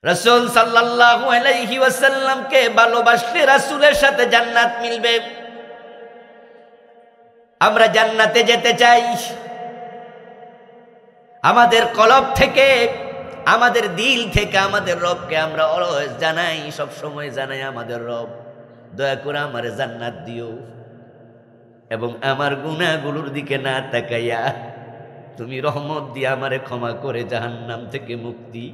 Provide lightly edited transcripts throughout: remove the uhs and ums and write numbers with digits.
রাসূল সাল্লাল্লাহু আলাইহি ওয়াসাল্লামকে ভালোবাসলে রাসূলের সাথে জান্নাত মিলবে। আমরা জান্নাতে যেতে চাই। আমাদের কলব থেকে, আমাদের দিল থেকে আমাদের রবকে আমরা অলওয়েজ জানাই, সব সময় জানাই, আমাদের রব দয়া করে আমারে জান্নাত দিও এবং আমার গুনাহগুলোর দিকে না তাকাইয়া তুমি রহমত দিয়ে আমারে ক্ষমা করে জাহান্নাম থেকে মুক্তি।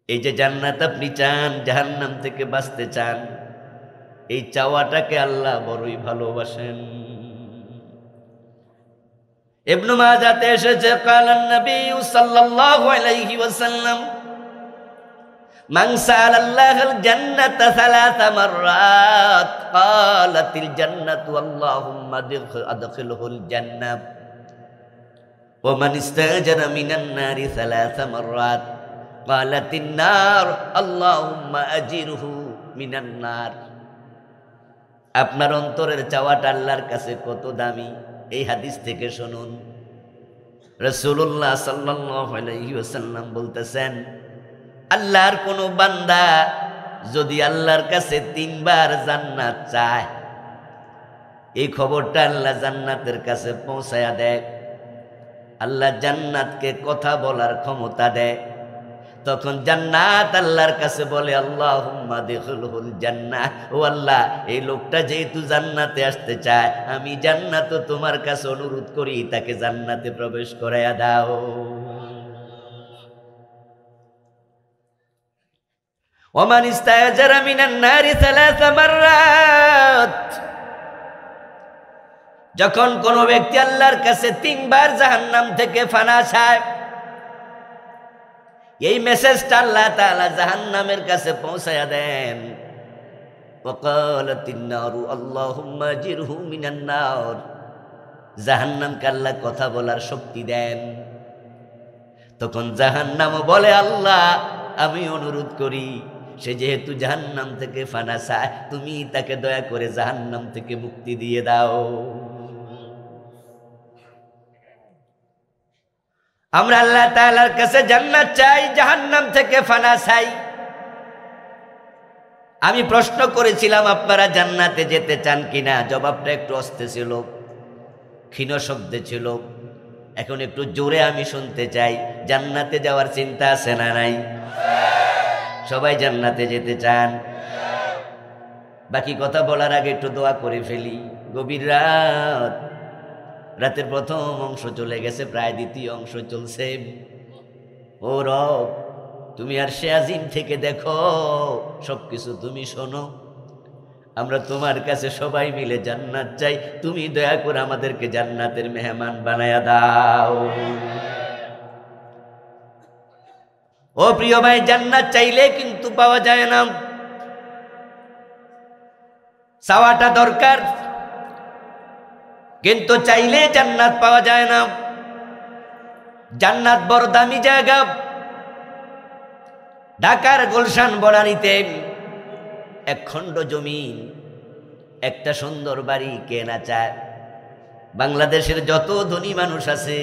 এই যে জান্নাত আপনি চান, জাহান্নাম থেকে বাঁচতে চান, এই চাওয়াটাকে আল্লাহ বড়ই ভালোবাসেন। ইবনে মাজাতে এসেছে কালান নবী সাল্লাল্লাহু আলাইহি ওয়াসাল্লাম মান সাআলাল্লাহুল জান্নাতা সালাসা মাররাত ক্বালাতিল জান্নাতু আল্লাহুম্মা আদখিলহুল জান্নাহ ওয়া মান ইস্তাজারা মিনান নারি সালাসা মাররাত ক্বালাতিন নার আল্লাহুম্মা আজিরহু মিনান নার। আপনার অন্তরের চাওয়াটা আল্লাহর কাছে কত দামি এই হাদিস থেকে শুনুন। রাসূলুল্লাহ সাল্লাল্লাহু আলাইহি ওয়াসাল্লাম বলতেছেন, আল্লাহর কোন বান্দা যদি আল্লাহর কাছে 3 বার জান্নাত চায়, এই খবরটা আল্লাহ জান্নাতের কাছে পৌঁছায়া দেয়, আল্লাহ জান্নাতকে কথা বলার ক্ষমতা দেয়, তখন জান্নাত আল্লাহর কাছে বলে আল্লাহুম্মা আদখিলহুল জান্নাহ, ও আল্লাহ এই লোকটা যেহেতু জান্নাতে আসতে চায়, আমি জান্নাতও তোমার কাছে অনুরোধ করি তাকে জান্নাতে প্রবেশ করাইয়া দাও। ওয়া মান ইস্তাজারা মিনান নারি সালাসা মাররাত, যখন কোন ব্যক্তি আল্লাহর কাছে 3 বার জাহান্নাম থেকে ফানা চায়, এই মেসেজটা আল্লাহ তাআলা জাহান্নামের কাছে পৌঁছায়া দেন। ওয়াকালাতিন নারু আল্লাহুম্মা জিরহু মিনান নার, জাহান্নামকে আল্লাহ কথা বলার শক্তি দেন। তখন জাহান্নামও বলে আল্লাহ আমি অনুরোধ করি, সে যেহেতু জাহান্নাম থেকে ফানা চায়, তুমি তাকে দয়া করে জাহান্নাম থেকে মুক্তি দিয়ে দাও। আমরা আল্লাহ তাআলার কাছে জান্নাত চাই, জাহান্নাম থেকে ফানা চাই। আমি প্রশ্ন করেছিলাম আপনারা জান্নাতে যেতে চান কিনা, জবাবটা একটু অস্তে ছিল, ক্ষীণ শব্দে ছিল। এখন একটু জোরে আমি শুনতে চাই, জান্নাতে যাওয়ার চিন্তা আছে না নাই? সবাই জান্নাতে যেতে চান? বাকি কথা বলার আগে একটু দোয়া করে ফেলি। গভীর রাত, রাতের প্রথম অংশ চলে গেছে, প্রায় দ্বিতীয় অংশ চলছে। ও রব, তুমি আরশে আজিম থেকে দেখো, সবকিছু তুমি শোনো। আমরা তোমার কাছে সবাই মিলে জান্নাত চাই, তুমি দয়া করে আমাদেরকে জান্নাতের মেহমান বানায়া দাও। ও প্রিয় ভাই, জান্নাত চাইলে কিন্তু পাওয়া যায় না, চাওয়াটা দরকার, কিন্তু চাইলে জান্নাত পাওয়া যায় না। জান্নাত বড় দামি জায়গা। ঢাকার গুলশান বনানীতে 1 খণ্ড জমিন, একটা সুন্দর বাড়ি কেনা চায়। বাংলাদেশের যত ধনী মানুষ আছে,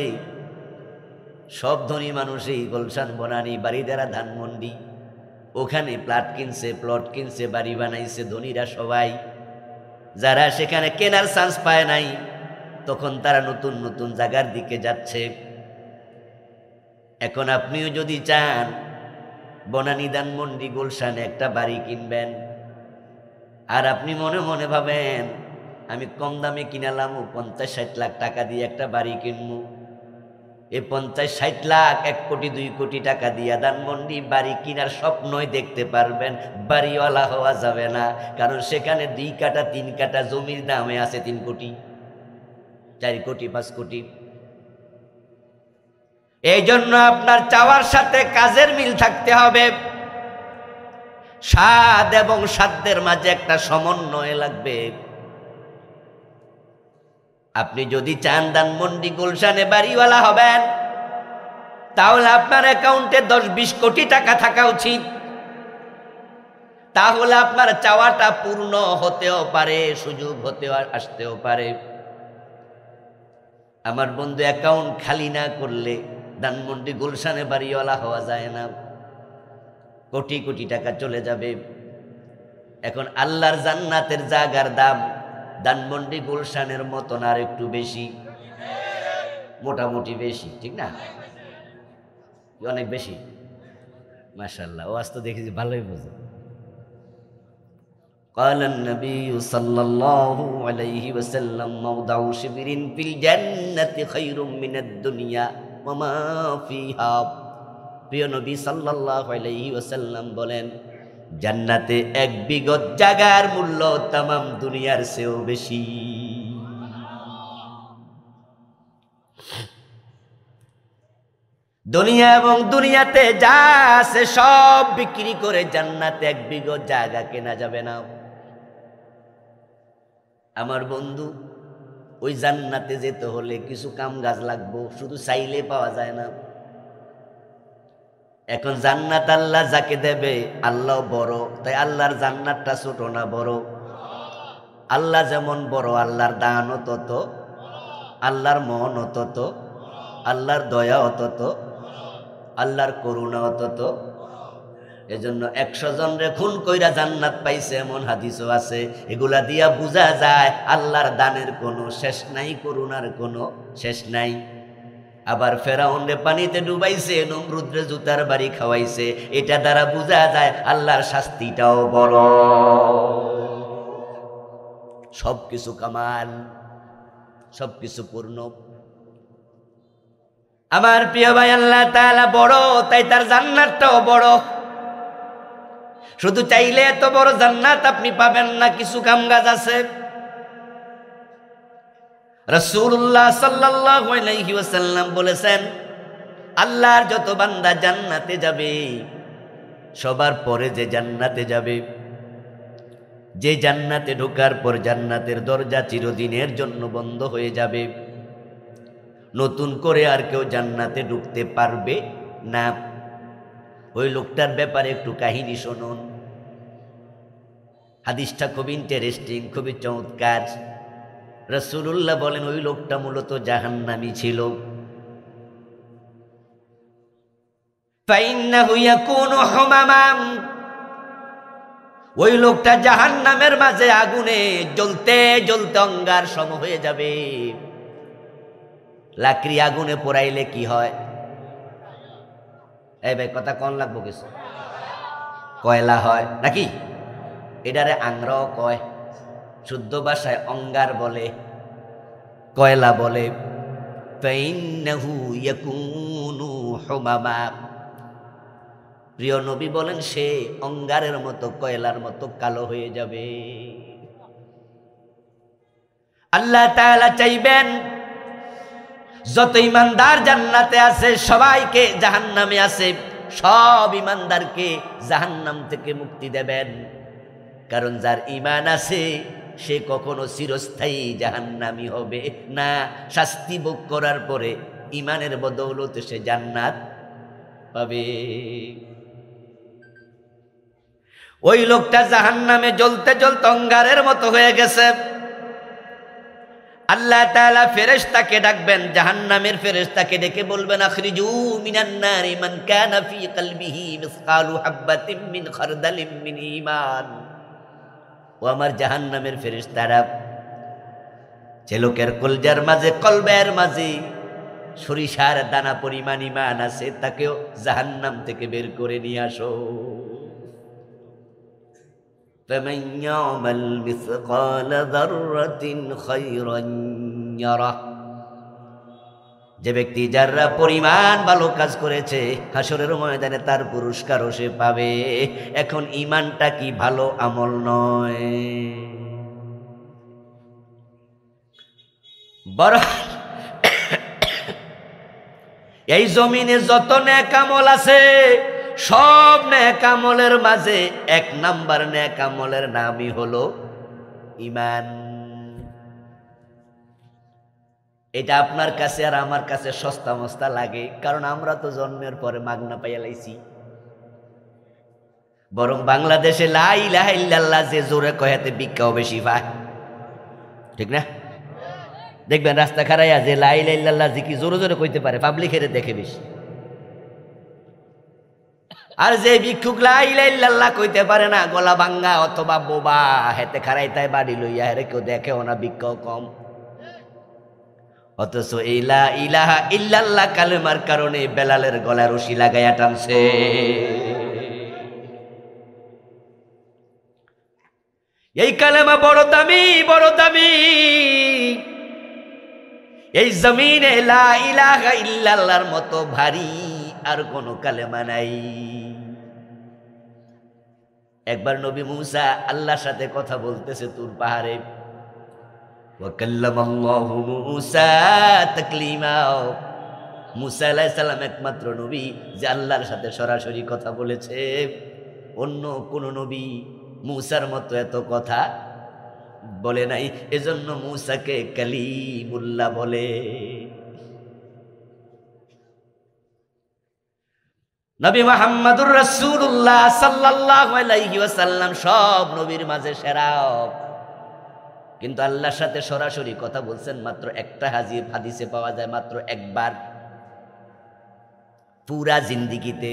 সব ধনী মানুষই গুলশান বনানী বাড়িদারা ধানমন্ডি ওখানে প্লট কিনছে, বাড়ি বানাইছে ধনীরা সবাই। যারা সেখানে কেনার চান্স পায় নাই, তখন তারা নতুন নতুন জায়গার দিকে যাচ্ছে। এখন আপনিও যদি চান বনানী ধানমন্ডি গুলশানে একটা বাড়ি কিনবেন, আর আপনি মনে মনে ভাবেন আমি কম দামে কিনালাম, 50-60 লাখ টাকা দিয়ে একটা বাড়ি কিনবো, এই 50-60 লাখ 1 কোটি 2 কোটি টাকা দিয়ে ধানমন্ডি বাড়ি কিনার স্বপ্নই দেখতে পারবেন, বাড়িওয়ালা হওয়া যাবে না। কারণ সেখানে 2 কাঠা 3 কাঠা জমির দামে আছে 3 কোটি 4 কোটি 5 কোটি। এই জন্য আপনার চাওয়ার সাথে কাজের মিল থাকতে হবে। স্বাদ এবং সাধ্যের মাঝে একটা সমন্বয় লাগবে। আপনি যদি চান ধানমন্ডি গুলশানে বাড়িওয়ালা হবেন, তাহলে আপনার অ্যাকাউন্টে 10-20 কোটি টাকা থাকা উচিত। তাহলে আপনার চাওয়াটা পূর্ণ হতেও পারে, সুযোগ আসতেও পারে। আমার বন্ধু অ্যাকাউন্ট খালি না করলে ধানমন্ডি গুলশানে বাড়িওয়ালা হওয়া যায় না, কোটি কোটি টাকা চলে যাবে। এখন আল্লাহর জান্নাতের জায়গার দাম ধানমন্ডি গুলশানের মতন আর একটু বেশি, মোটামুটি বেশি, ঠিক না? অনেক বেশি। মাশাআল্লাহ, ওয়াজ তো দেখেছি ভালোই বোঝে। قال النبي صلى الله عليه وسلم موضع شبر في الجنة خير من الدنيا وما فيها। প্রিয় নবী সাল্লাল্লাহু আলাইহি ওয়াসাল্লাম বলেন, জান্নাতে এক বিগত জায়গার মূল্য तमाम দুনিয়ার চেয়েও বেশি। দুনিয়া এবং দুনিয়াতে যা আছে সব বিক্রি করে জান্নাতে এক বিগত জায়গা কেনা যাবে না। আমার বন্ধু, ওই জান্নাতে যেতে হলে কিছু কাম কাজ লাগবো, শুধু চাইলে পাওয়া যায় না। এখন জান্নাত আল্লাহ যাকে দেবে, আল্লাহ বড়, তাই আল্লাহর জান্নাতটা ছোট না বড়? আল্লাহ যেমন বড়, আল্লাহর দানও তত, আল্লাহর মনও তত, আল্লাহর দয়াও তত, আল্লাহর করুণাও তত। এজন্য 100 জনরে খুন কইরা জান্নাত পাইছে এমন হাদিসও আছে। এগুলা দিয়া বোঝা যায় আল্লাহর দানের কোনো শেষ নাই, করুণার কোনো শেষ নাই। আবার ফেরাউনরে পানিতে ডুবাইছে, নমরুদরে জুতার বাড়ি খাওয়াইছে, এটা দ্বারা বোঝা যায় আল্লাহর শাস্তিটাও বড়। সবকিছু কামাল, সবকিছু পূর্ণ। আমার প্রিয় ভাই, আল্লাহ তাআলা বড়, তাই তার জান্নাতটাও বড়। শুধু চাইলে এত বড় জান্নাত আপনি পাবেন না, কিছু কামকাজ আছে। রাসূলুল্লাহ সাল্লাল্লাহু আলাইহি ওয়াসাল্লাম বলেছেন, আল্লাহর যত বান্দা জান্নাতে যাবে, সবার পরে যে জান্নাতে যাবে, যে জান্নাতে ঢোকার পর জান্নাতের দরজা চিরদিনের জন্য বন্ধ হয়ে যাবে, নতুন করে আর কেউ জান্নাতে ঢুকতে পারবে না। ওই লোকটার ব্যাপারে একটু কাহিনী শুনুন। হাদিসটা খুব ইন্টারেস্টিং, খুবই চমৎকার। রাসূলুল্লাহ বলেন, ওই লোকটা মূলত জাহান্নামী ছিল। ফাইন্নাহু ইয়াকুনু হুমামাম, ওই লোকটা জাহান্নামের মাঝে আগুনে জ্বলতে জ্বলতে অঙ্গার সম হয়ে যাবে। লাকড়ি আগুনে পোড়াইলে কি হয়? এই ভাই কথা কম লাগবো কিছু? কয়লা হয় নাকি? এটারে আংরাও কয়, শুদ্ধ ভাষায় অঙ্গার বলে, কয়লা বলে। ফাইন্নাহু ইয়াকুনু হুমামা, প্রিয় নবী বলেন সে অঙ্গারের মতো, কয়লার মতো কালো হয়ে যাবে। আল্লাহ তাআলা চাইবেন যত ইমানদার জান্নাতে আছে সবাইকে জাহান্নামে আছে, সব ইমানদারকে জাহান্নাম থেকে মুক্তি দেবেন। কারণ যার ঈমান আছে সে কখনো চিরস্থায়ী জাহান্নামী হবে না। শাস্তি ভোগ করার পরে ঈমানের বদৌলতে সে জান্নাত পাবে। ওই লোকটা জাহান্নামে জ্বলতে জ্বলতে অঙ্গারের মতো হয়ে গেছে। আল্লাহ তাআলা ফেরেশতাকে ডাকবেন, জাহান্নামের ফেরেশতাকে ডেকে বলবেন, আখরিজু মিনান নারি মান কানা ফি কলবিহি মিসকালু হাববাতিন মিন খারদালিন মিন ঈমান। ও আমার জাহান্নামের ফেরেশতারা, যে লোকের কলজার মাঝে, কলবের মাঝে সরিষার দানা পরিমাণ ঈমান আছে, তাকেও জাহান্নাম থেকে বের করে নিয়ে আসো। فمن يعمل مثقال ذرة خيرا يره, যে ব্যক্তি যারা পরিমাণ ভালো কাজ করেছে হাসরের ময়দানে তার পুরস্কারও সে পাবে। এখন ঈমানটা কি ভালো আমল নয়? বড় এই জমিনে যত নেক আমল আছে, সব নেক আমলের মাঝে 1 নাম্বার নেক আমলের নামই হলো ঈমান। এটা আপনার কাছে আর আমার কাছে সস্তা মস্তা লাগে, কারণ আমরা তো জন্মের পরে মাগনা পাইয়া লাইছি। বরং বাংলাদেশে লা ইলাহা ইল্লাল্লাহ যে জোরে কয়াতে ভিক্ষাও বেশি পায়, ঠিক না? দেখবেন রাস্তা খারাইয়া যে লা ইলাহা ইল্লাল্লাহ জিকি জোরে জোরে কইতে পারে, পাবলিকের দেখে বেশি। আর যে ভিক্ষুক লা ইলাহা ইল্লাল্লাহ কইতে পারে না, গলা ভাঙ্গা অথবা বোবা, হেতে খারাইতায় বাড়ি লইয়া হেরে কেউ দেখেও না, ভিক্ষাও কম। অথচ এই লা ইলাহা ইল্লাল্লাহ কালেমার কারণে বেলালের গলায় রশি লাগাইয়া টানছে। এই কালেমা বড় দামি, বড় দামি। এই জমিনে লা ইলাহা ইল্লাল্লাহর মতো ভারী আর কোন কালেমা নাই। একবার নবী মুসা আল্লাহর সাথে কথা বলতেছে তুর পাহাড়ে। ওয়া কাল্লামাল্লাহু মুসা তাকলিমা। মুসা আলাইহিস সালাম একমাত্র নবী যে আল্লাহর সাথে সরাসরি কথা বলেছে। অন্য কোন নবী মুসার মতো এত কথা বলে নাই, এজন্য মুসাকে কালিমুল্লাহ বলে। নবী মুহাম্মদুর রাসূলুল্লাহ সাল্লাল্লাহু আলাইহি ওয়াসাল্লাম সব নবীর মাঝে সেরা, কিন্তু আল্লাহর সাথে সরাসরি কথা বলছেন মাত্র একটা হাদিসে পাওয়া যায়, মাত্র একবার পুরা জিন্দেগিতে।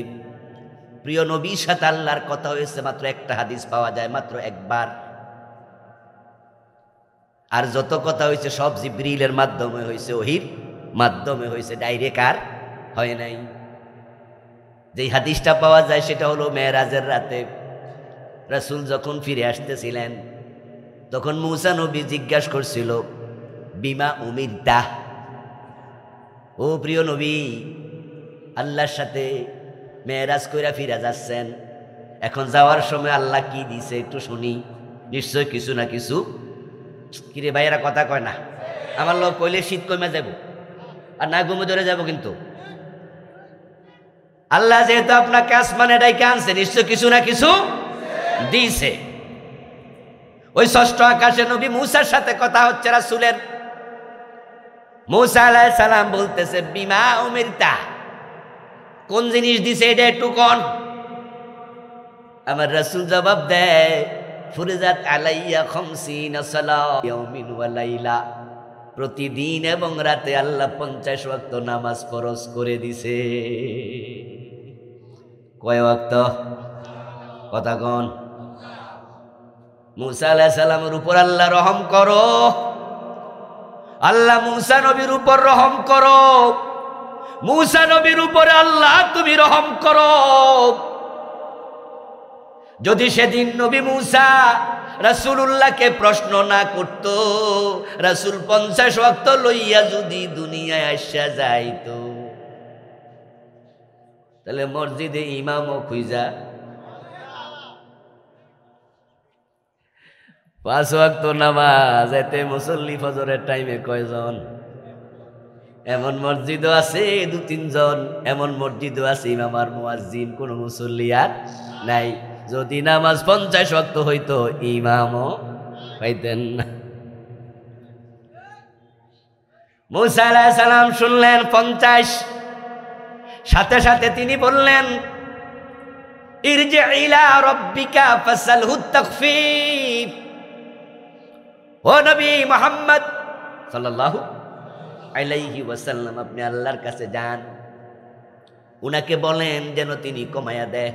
প্রিয় নবীর সাথে আল্লাহর কথা হয়েছে মাত্র একটা হাদিস পাওয়া যায়, মাত্র একবার। আর যত কথা হয়েছে সব জিবরিলের মাধ্যমে হয়েছে, ওহির মাধ্যমে হয়েছে, ডাইরেক্ট আর হয় নাই। যেই হাদিসটা পাওয়া যায় সেটা হলো মেরাজের রাতে রাসূল যখন ফিরে আসতেছিলেন, তখন মুসা নবী জিজ্ঞাসা করছিল বিমা উমিরতা, ও প্রিয় নবী, আল্লাহর সাথে মেরাজ কইরা ফিরে যাচ্ছেন, এখন যাওয়ার সময় আল্লাহ কি দিছে একটু শুনি। নিশ্চয় কিছু না কিছু। কিরে ভাইয়েরা কথা কয় না? আমার লোক কইলে শীত কমে যাব আর না ঘুমে ধরে যাব, কিন্তু আল্লাহ যেহেতু আপনাকে আসমানে ডাইকে আনছে, নিশ্চয় কিছু না কিছু দিছে। ওই ষষ্ঠ আকাশে নবী মুসার সাথে কথা হচ্ছে রাসূলের। মুসা আলাইহিস সালাম বলতেছে বিমা উমিরতা, কোন জিনিস দিছে এটা একটু কোন। আমার রাসূল জবাব দেয় ফুরিজাত আলাইয়া খামসিনা সালাত ইয়াউমিন ওয়া লাইলা, প্রতিদিন এবং রাতে আল্লাহ 50 ওয়াক্ত নামাজ ফরজ করে দিছে। কয় ওয়াক্ত? কথা কোন? মুসা আলাইহিস সালামের উপর আল্লাহ রহম করো, আল্লাহ মুসা নবীর উপর রহম করো, মুসা নবীর উপরে আল্লাহ তুমি রহম করো। যদি সেদিন নবী মুসা রাসূলুল্লাহকে প্রশ্ন না করত, রাসূল 50 ওয়াক্ত লইয়া যদি দুনিয়ায় আসা যাইতো, তাহলে মসজিদে ইমামও খুঁজা 5 ওয়াক্ত নামাজ, এতে মুসল্লি ফজরের টাইমে কয়জন? এমন মসজিদও আছে 2-3 জন, এমন মসজিদও আছে ইমাম আর মুয়াজ্জিন, কোন মুসল্লি আর নাই। যদি নামাজ 50 ওয়াক্ত হইতো ইমামও পাইতেন না। মুসা আলাইহিস সালাম শুনলেন 50, সাথে সাথে তিনি বললেন ইরজি ইলা রাব্বিকা ফাসালহু তাখফীফ। ও নবী মুহাম্মদ সাল্লাল্লাহু আলাইহি ওয়াসাল্লাম, আপনি আল্লাহর কাছে যান, উনাকে বলেন যেন তিনি কমায়া দেয়।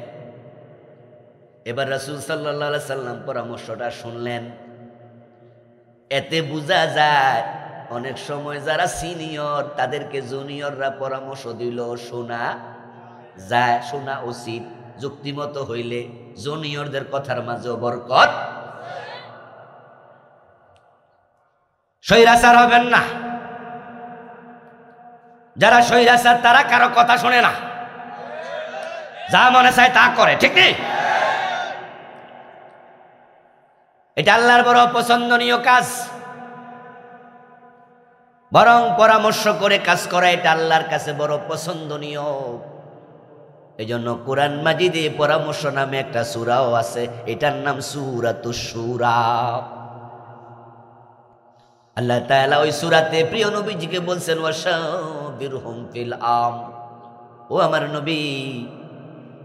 এবার রাসূল সাল্লাল্লাহু আলাইহি সাল্লাম পরামর্শটা শুনলেন। এতে বোঝা যায় অনেক সময় যারা সিনিয়র তাদেরকে জুনিয়ররা পরামর্শ দিল শোনা যায়, শোনা উচিত। যুক্তিমতো হইলে জুনিয়রদের কথার মাঝেও বরকত। স্বৈরাচার হবেন না। যারা স্বৈরাচার তারা কারো কথা শোনে না, যা মনে চায় তা করে, ঠিক নেই? এটা আল্লাহর বড় পছন্দনীয় কাজ। বরং পরামর্শ করে কাজ করা এটা আল্লাহর কাছে বড় পছন্দনীয়। এই জন্য কোরআন মাজিদে পরামর্শ নামে একটা সূরাও আছে, এটার নাম সূরাতুশ শূরা। আল্লাহ তাআলা ওই সূরাতে প্রিয় নবীজিকে বলছেন ওয়াশাবিরহুম ফিল আমর, ও আমার নবী,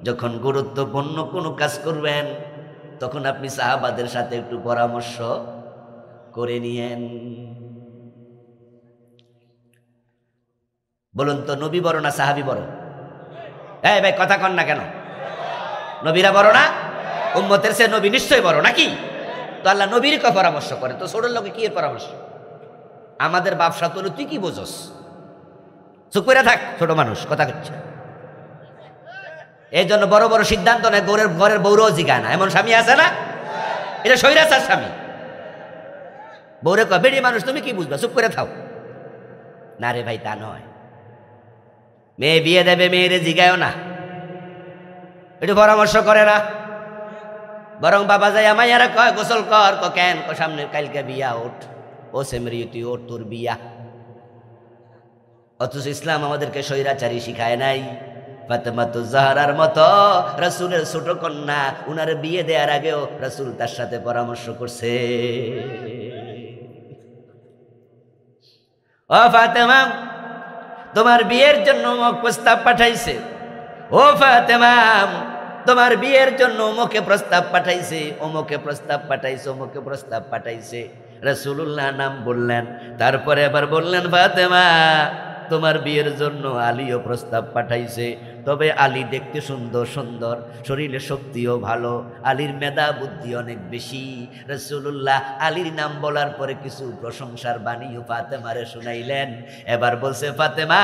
যখন গুরুত্বপূর্ণ কোনো কাজ করবেন তখন আপনি সাহাবাদের সাথে একটু পরামর্শ করে নিয়েন। বলুন তো নবী বড় না সাহাবী বড়? এই ভাই কথা কন না কেন? নবীরা বড় না? উম্মতের সে নবী নিশ্চয়ই বড় নাকি? তো আল্লাহ নবীর কে পরামর্শ করে, তো ছোট লোকে কি এর পরামর্শ? আমাদের ব্যবসা তোলে, তুই কি বোঝস? চুপ করে থাক, ছোট মানুষ কথা করছে। এই জন্য বড় বড় সিদ্ধান্ত নেয়, ঘরের বউরাও জিগায় না। এমন স্বামী আছে না? এটা স্বৈরাচার স্বামী। বউরে কয়, বেড়ি মানুষ তুমি কি বুঝবা, চুপ করে থাও। না রে ভাই, তা নয়। মেয়ে বিয়ে দেবে, মেয়েরে জিগায়ও না, একটু পরামর্শ করে না। বরং বাবা যায় আমাইয়ারা কয় গোসল কর, কেন? সামনে কালকে বিয়া, ওঠ ও সেমরি, তুই ওঠ, তোর বিয়া। অথচ ইসলাম আমাদেরকে স্বৈরাচারী শিখায় নাই। ফাতেমাতুজ জাহরার মতো রাসূলের ছোট কন্যা, উনার বিয়ে দেওয়ার আগেও রাসূল তার সাথে পরামর্শ করছে। ও ফাতেমা, তোমার বিয়ের জন্য অমুক প্রস্তাব পাঠাইছে। ও ফাতেমা, তোমার বিয়ের জন্য অমুকে প্রস্তাব পাঠাইছে, অমুকে প্রস্তাব পাঠাইছে, অমুকে প্রস্তাব পাঠাইছে। রাসূলুল্লাহ নাম বললেন, তারপরে আবার বললেন, ফাতেমা, তোমার বিয়ের জন্য আলীও প্রস্তাব পাঠাইছে। তবে আলী দেখতে সুন্দর সুন্দর, শরীরে শক্তিও ভালো, আলীর মেধা বুদ্ধি অনেক বেশি। রাসূলুল্লাহ আলীর নাম বলার পরে কিছু প্রশংসার বাণীও ফাতেমারে শুনাইলেন। এবার বলছে, ফাতেমা,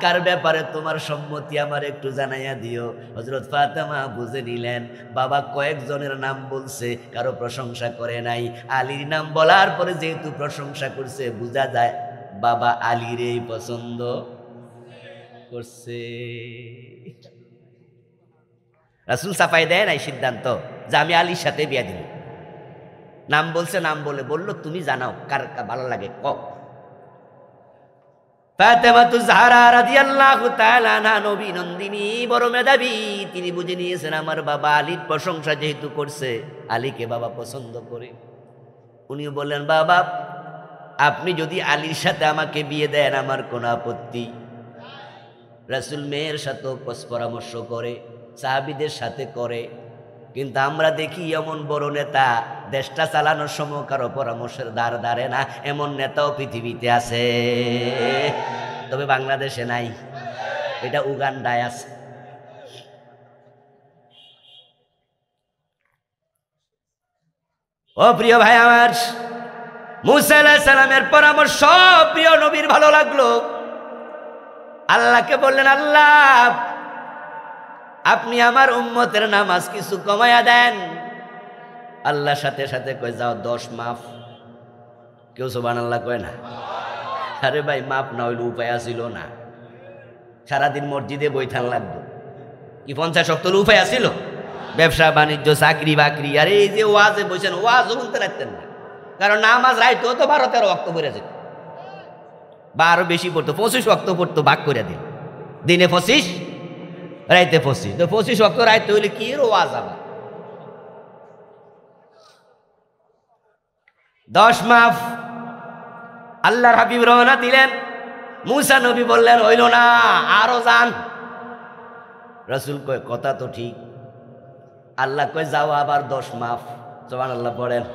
কার ব্যাপারে তোমার সম্মতি আমার একটু জানাইয়া দিও। হযরত ফাতেমা বুঝে নিলেন, বাবা কয়েকজনের নাম বলছে, কারো প্রশংসা করে নাই। আলীর নাম বলার পরে যেহেতু প্রশংসা করছে, বোঝা যায় বাবা আলীরই পছন্দ করছে। রাসূল চাপাই দেয় নাই সিদ্ধান্ত যে আমি আলীর সাথে বিয়া দিব। নাম বলছে, নাম বলল তুমি জানাও কার ভালো লাগে ক। ফাতেমাতুজ জাহরা রাদিয়াল্লাহু তাআলা আনহা নবী নন্দিনী, বড় মেধাবী। তিনি বুঝে নিয়েছেন আমার বাবা আলীর প্রশংসা যেহেতু করছে, আলীকে বাবা পছন্দ করে। উনি বললেন, বাবা আপনি যদি আলীর সাথে আমাকে বিয়ে দেন আমার কোনো আপত্তি। রাসূল মেয়ের সাথেও পরামর্শ করে, সাহাবীদের সাথে করে, কিন্তু আমরা দেখি এমন বড় নেতা, দেশটা চালানোর সময় কারো পরামর্শের দ্বার ধারে না, এমন নেতাও পৃথিবীতে আছে, তবে বাংলাদেশে নাই, এটা উগান্ডায় আছে। ও প্রিয় ভাই আমার, মুসা আলাইহিস সালামের পরামর্শ প্রিয় নবীর ভালো লাগলো। আল্লাহকে বললেন, আল্লাহ আপনি আমার উম্মতের নামাজ কিছু কমায়া দেন। আল্লাহ সাথে সাথে কয়, যাও 10 মাফ। কেউ সুবহানাল্লাহ কয় না? আরে ভাই, মাপ না হইলে উপায় আসিল না। সারাদিন মসজিদে বইথান লাগতো, কি 50 ওয়াক্ত উপায় আসিল? ব্যবসা বাণিজ্য, চাকরি বাকরি, আর এই যে ওয়াজে বসেন, ওয়াজও বলতে রাখতেন না, কারণ নামাজ রাইতো তো 12-13 ওয়াক্ত পড়ে যেত, বা আরো বেশি পড়তো, 25 ওয়াক্ত পড়তো, ভাগ করে দিন, দিনে 25 রাইতে 25, তো 25 ওয়াক্ত রাইতে হইলে কি এর ওয়াজ আবার। 10 মাফ। আল্লাহর হাবিব রওনা দিলেন, মুসা নবী বললেন, হইল না, আরো যান। রাসূল কয়, কথা তো ঠিক। আল্লাহ কয়, যাও আবার 10 মাফ। সুবহানাল্লাহ পড়েন।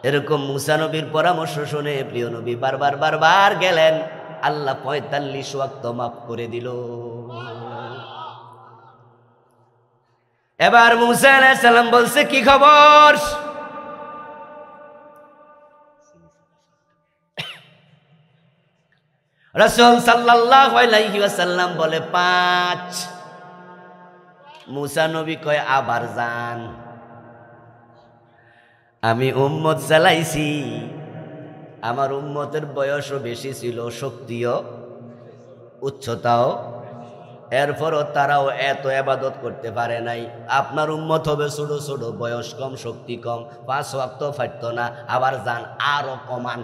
এরকম মুসা নবীর পরামর্শ শুনে প্রিয় নবী বারবার গেলেন। আল্লাহ 45 ওয়াক্ত মাফ করে দিল। এবার মুসা আলাইহিস সালাম বলছে, কি খবর? রাসূল সাল্লাল্লাহু আলাইহি ওয়াসাল্লাম বলে 5। মুসা নবী কয়, আবার যান। আমি উম্মত চালাইছি, আমার উম্মতের বয়সও বেশি ছিল, শক্তিও, উচ্চতাও, এরপরও তারাও এত ইবাদত করতে পারে নাই। আপনার উম্মত হবে ছোট ছোট, বয়স কম, শক্তি কম, 5 ওয়াক্ত পারত না, আবার যান, আরো কমান।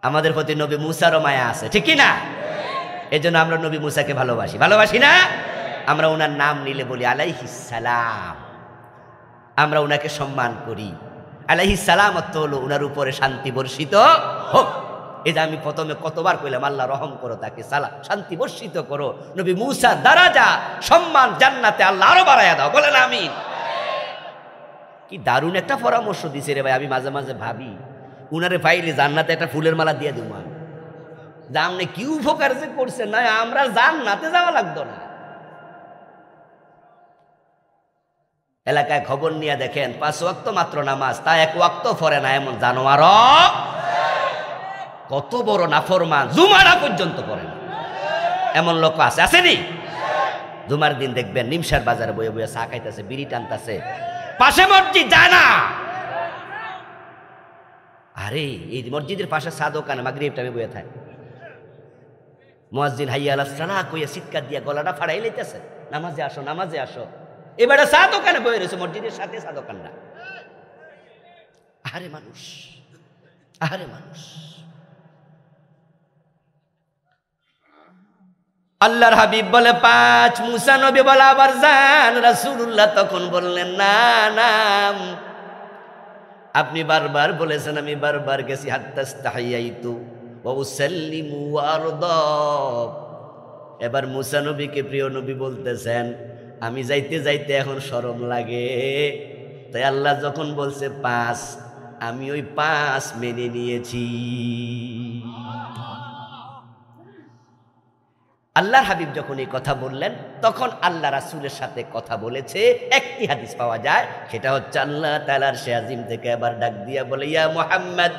আমাদের প্রতি নবী মুসারও মায়া আছে, ঠিক কি না? এই জন্য আমরা নবী মুসাকে ভালোবাসি না? আমরা ওনার নাম নিলে বলি আলাইহিস সালাম, আমরা ওনাকে সম্মান করি। আলাইহিস সালাম অর্থ হলো ওনার উপরে শান্তি বর্ষিত হোক। এই যে আমি প্রথমে কতবার কইলাম, আল্লাহ রহম করো তাকে, সালাম শান্তি বর্ষিত করো। নবী মুসা দারাজা, সম্মান জান্নাতে আল্লাহ আরো বাড়ায়া দাও, বলেন আমিন। কি দারুণ একটা পরামর্শ দিছে রে ভাই। আমি মাঝে মাঝে ভাবি, উনারে পাইলে জান্নাতে একটা ফুলের মালা দিয়ে দেবো আমি, জামনে কি উপকার যে করছে, না আমরা জান্নাতে যাওয়া লাগতো না। এলাকায় খবর নিয়ে দেখেন 5 ওয়াক্ত মাত্র নামাজ, তা 1 ওয়াক্ত পড়ে না এমন জানোয়ার কত বড় নাফরমান, জুমারা পর্যন্ত পড়ে না এমন লোক আছে, আসেনি? জুমার দিন দেখবেন নিমসার বাজারে বয়ে বয়ে চা খাইতেছে, বিড়ি টানতেছে, পাশে মসজিদ যায় না। আরে এই মসজিদের পাশে চা দোকানে মাগরিব টাইমে বয়ে থাকে, মুয়াজ্জিন হাইয়া আলাস সালাহ কইয়া চিৎকার দিয়া গলাটা ফাড়াই লইতেছে, নামাজে আসো নামাজে আসো। এবারে চা দোকানে বয়ে রয়েছে, মসজিদের সাথে চা দোকানটা। আরে মানুষ, আরে মানুষ। আল্লাহর হাবিব বলে 5, মুসা নবী বলে আবার যান। রাসূলুল্লাহ তখন বললেন না না, আপনি বারবার বলেছেন, আমি বারবার গেছি, হাত্তাস্তাহিয়াইতু ওয়া উসাল্লিমু ওয়া আরদা। এবার মুসা নবীকে প্রিয় নবী বলতেছেন, আমি যাইতে যাইতে এখন শরম লাগে, তাই আল্লাহ যখন বলছে 5, আমি ওই 5 মেনে নিয়েছি। আল্লাহর হাবিব যখন এই কথা বললেন, তখন আল্লাহ রাসূলের সাথে কথা বলেছে। একটি হাদিস পাওয়া যায়, সেটা হচ্ছে আল্লাহ তাআলার আরশে আজিম থেকে এবার ডাক দিয়া বলে, ইয়া মুহাম্মদ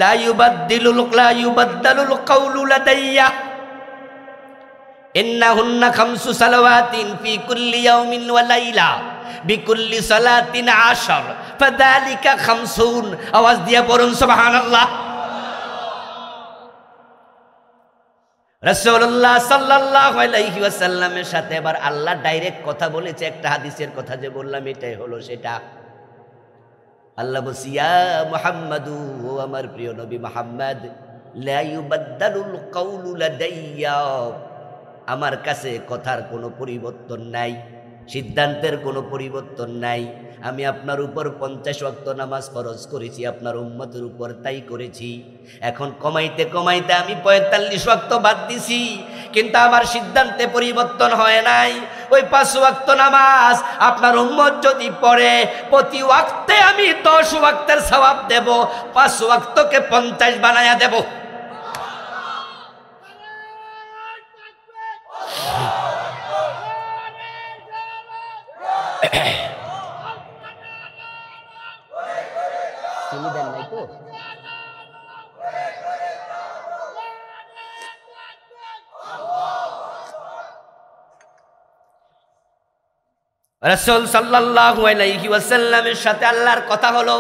লা ইউবাদদালুল কাউলু লাদাইয়া ইন্নাহুন্না 5 সালাওয়াতিন ফি কুল্লি ইয়াউমিন ওয়া লাইলা বিকুল্লি সালাতিন 10 ফাযালিকা 50। আওয়াজ দিয়ে পড়ুন সুবহানাল্লাহ। রাসূলুল্লাহ সাল্লাল্লাহু আলাইহি ওয়াসাল্লামের সাথে এবার আল্লাহ ডাইরেক্ট কথা বলেছে। একটা হাদিসের কথা যে বললাম এটাই হলো সেটা। আল্লাহ বলছে, ইয়া মুহাম্মাদু, ও আমার প্রিয় নবী মুহাম্মদ, লা ইউবাদদালুল কাউলু লাদাইয়া, আমার কাছে কথার কোনো পরিবর্তন নাই, সিদ্ধান্তের কোনো পরিবর্তন নাই। আমি আপনার উপর 50 ওয়াক্ত নামাজ ফরজ করেছি, আপনার উম্মতের উপর তাই করেছি। এখন কমাইতে কমাইতে আমি 45 ওয়াক্ত বাদ দিছি, কিন্তু আমার সিদ্ধান্তে পরিবর্তন হয় নাই। ওই 5 ওয়াক্ত নামাজ আপনার উম্মত যদি পড়ে, প্রতি ওয়াক্তে আমি 10 ওয়াক্তের সওয়াব দেব, 5 ওয়াক্তকে 50 বানায়া দেব। চিনি দেন নাই তো? রাসূল সাল্লাল্লাহু আলাইহি ওয়াসাল্লামের সাথে আল্লাহর কথা হলো।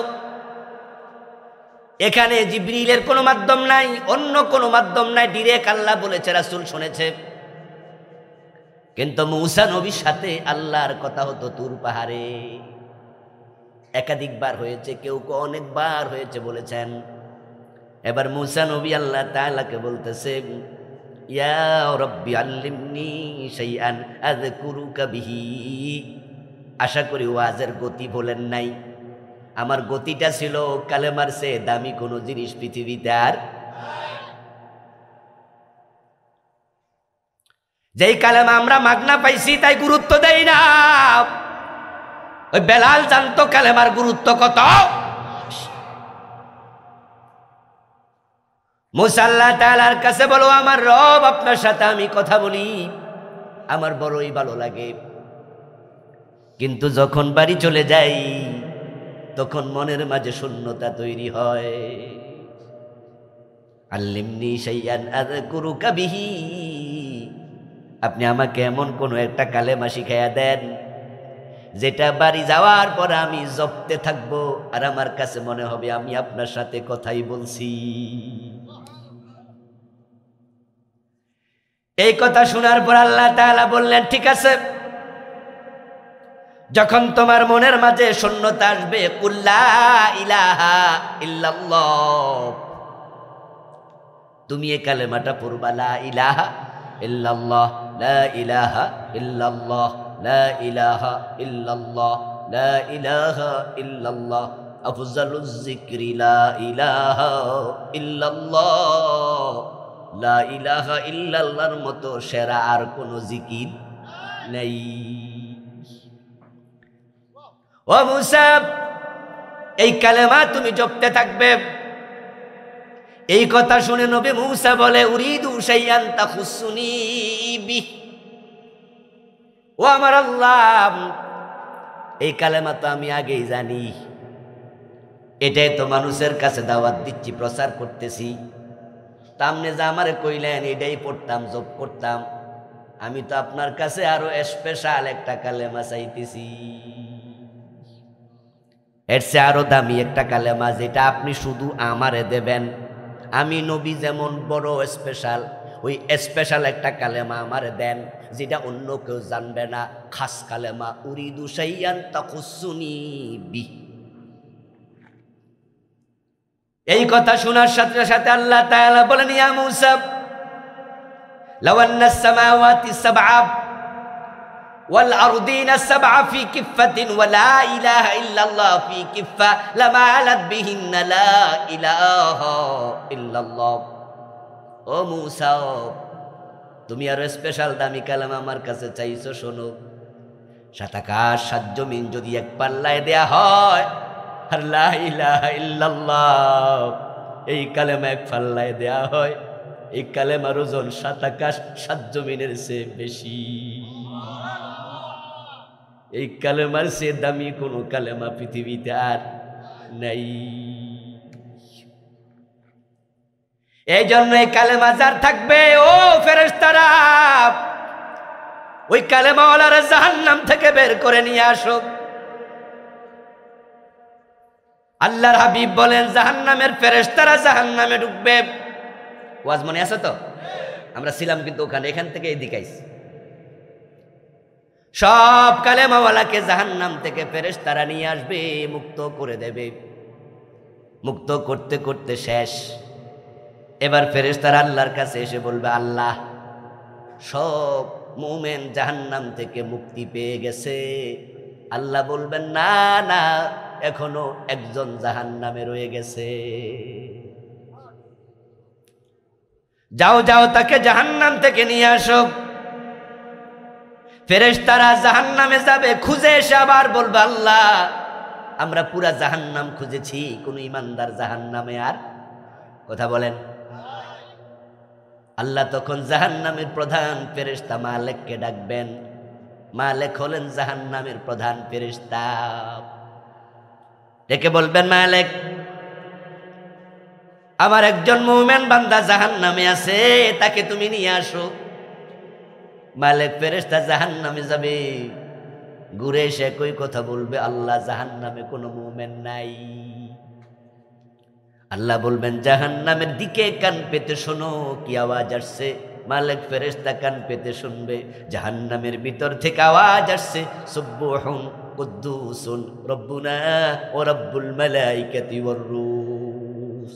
এখানে জিবরিলের কোনো মাধ্যম নাই, অন্য কোনো মাধ্যম নাই, ডিরেক্ট আল্লাহ বলেছে, রাসূল শুনেছে। কিন্তু মূসা নবীর সাথে আল্লাহর কথা হতো তুর পাহাড়ে। একাধিকবার হয়েছে, কেউ অনেকবার হয়েছে বলেছেন। এবার মূসা নবী আল্লাহ তাআলাকে বলতেছে, ইয়া রাব্বি আল্লিমনি শাইআন আযকুরুকা বিহি। আশা করি ওয়াজের গতি বলেন নাই, আমার গতিটা ছিল কালেমার চেয়ে দামি কোনো জিনিস পৃথিবীতে আর। যেই কালেমা আমরা মাগনা পাইছি তাই গুরুত্ব দেই না। ওই বেলাল জানতো কালেমার গুরুত্ব কত। মুসা আল্লাহ তাআলার কাছে বলো, আমার রব আপনার সাথে আমি কথা বলি, আমার বড়ই ভালো লাগে, কিন্তু যখন বাড়ি চলে যাই তখন মনের মাঝে শূন্যতা তৈরি হয়। আল্লিমনি শাইআন আযকুরুকা বিহি, আপনি আমাকে এমন কোন একটা কালেমা শিখাইয়া দেন যেটা বাড়ি যাওয়ার পর আমি জপতে থাকবো, আর আমার কাছে মনে হবে আমি আপনার সাথে কথাই বলছি। এই কথা শোনার পর আল্লাহ তাআলা বললেন, ঠিক আছে, যখন তোমার মনের মাঝে শূন্যতা আসবে, কুল লা ইলাহা ইল্লাল্লাহ, তুমি এই কালেমাটা পড়বা, লা ইলাহা ইল্লাল্লাহ, লা ইলাহা ইল্লাল্লাহ, লা ইলাহা ইল্লাল্লাহ, লা ইলাহা ইল্লাল্লাহ, আফজালুজ যিকরি লা ইলাহা ইল্লাল্লাহ, লা ইলাহা ইল্লাল্লাহর মতো সেরা আর কোন জিকির নেই। ও মুসা, এই কালেমা তুমি জপতে থাকবে। এই কথা শুনে নবী মুসা বলে, উরিদু শাইআন তাখুসুনি বিহি, ও আমার আল্লাহ, এই কালেমা তো আমি আগেই জানি, এটাই তো মানুষের কাছে দাওয়াত দিচ্ছি, প্রচার করতেছি। তা আপনি যা আমারে কইলেন এটাই পড়তাম, জপ করতাম। আমি তো আপনার কাছে আরো স্পেশাল একটা কালেমা চাইতেছি, এর চেয়ে আরো দামি একটা কালেমা, যেটা আপনি শুধু আমারে দেবেন। আমি নবী যেমন বড় স্পেশাল, ওই স্পেশাল একটা কালেমা আমারে দেন, যেটা অন্য কেউ জানবে না, খাস কালেমা। উরিদু শাইয়ান তাকুসুনি বি। এই কথা শোনার সাথে সাথে আল্লাহ তাআলা বলেন, ইয়া মূসা লাউ আন্নাস সামাওয়াতি সাবআ ওয়াল আরদিনা সাবআ ফি কিফাতিন ওয়া লা ইলাহা ইল্লাল্লাহ ফি কিফা লামালাত বিহিন্না লা ইলাহা ইল্লাল্লাহ। ও মূসা, তুমি আরো স্পেশাল দামি কালাম আমার কাছে চাইছো, শোনো। সাত আকাশ সাত জমিন যদি এক পাল্লায় দেয়া হয়, আর লা ইলাহা ইল্লাল্লাহ এই কালেমা এক পাল্লায় দেয়া হয়, এই কালেমার ওজন সাত আকাশ সাত জমিনের চেয়ে বেশি। এই কালেমার চেয়ে দামি কোনো কালেমা পৃথিবীতে আর নাই। এই জন্য এই কালেমা যার থাকবে, ও ফেরেশতারা, ওই কালেমাওয়ালারা জাহান্নাম থেকে বের করে নিয়ে আসো। আল্লাহর হাবিব বলেন, জাহান্নামের ফেরেশতারা জাহান্নামে ঢুকবে। ওয়াজ মনে আছে তো? আমরা ছিলাম কিন্তু ওখানে, এখান থেকে এদিকে আইছি। সব কালেমাওয়ালাকে জাহান্নাম থেকে ফেরেশতারা নিয়ে আসবে, মুক্ত করে দেবে। মুক্ত করতে করতে শেষ। এবার ফেরেশতারা আল্লাহর কাছে এসে বলবে, আল্লাহ, সব মুমিন জাহান্নাম থেকে মুক্তি পেয়ে গেছে। আল্লাহ বলবেন, না না, এখনো একজন জাহান্নামে রয়ে গেছে। যাও যাও, তাকে জাহান্নাম থেকে নিয়ে আসো। ফেরেশতারা জাহান্নামে যাবে, খুঁজে এসে আবার বলবে, আল্লাহ, আমরা পুরা জাহান্নাম খুঁজেছি, কোনো ইমানদার জাহান্নামে আর, কথা বলেন। আল্লাহ তখন জাহান্নামের প্রধান ফেরেশতা মালিককে ডাকবেন। মালিক হলেন জাহান্নামের প্রধান ফেরেশতা। ডেকে বলবেন, মালিক, আমার একজন মুমিন বান্দা জাহান্নামে আছে, তাকে তুমি নিয়ে আসো। মালিক ফেরেশতা জাহান্নামে যাবে, ঘুরে এসে একই কথা বলবে, আল্লাহ, জাহান্নামে কোনো মুমিন নাই। আল্লাহ বলবেন, জাহান্নামের দিকে কান পেতে শোনো, কি আওয়াজ আসছে। মালিক ফেরেশতা কান পেতে শুনবে, জাহান্নামের ভিতর থেকে আওয়াজ আসছে, সুবহুন কুদ্দুসুন রব্বুনা ওয়া রব্বুল মালাইকাতি ওয়ার রূহ।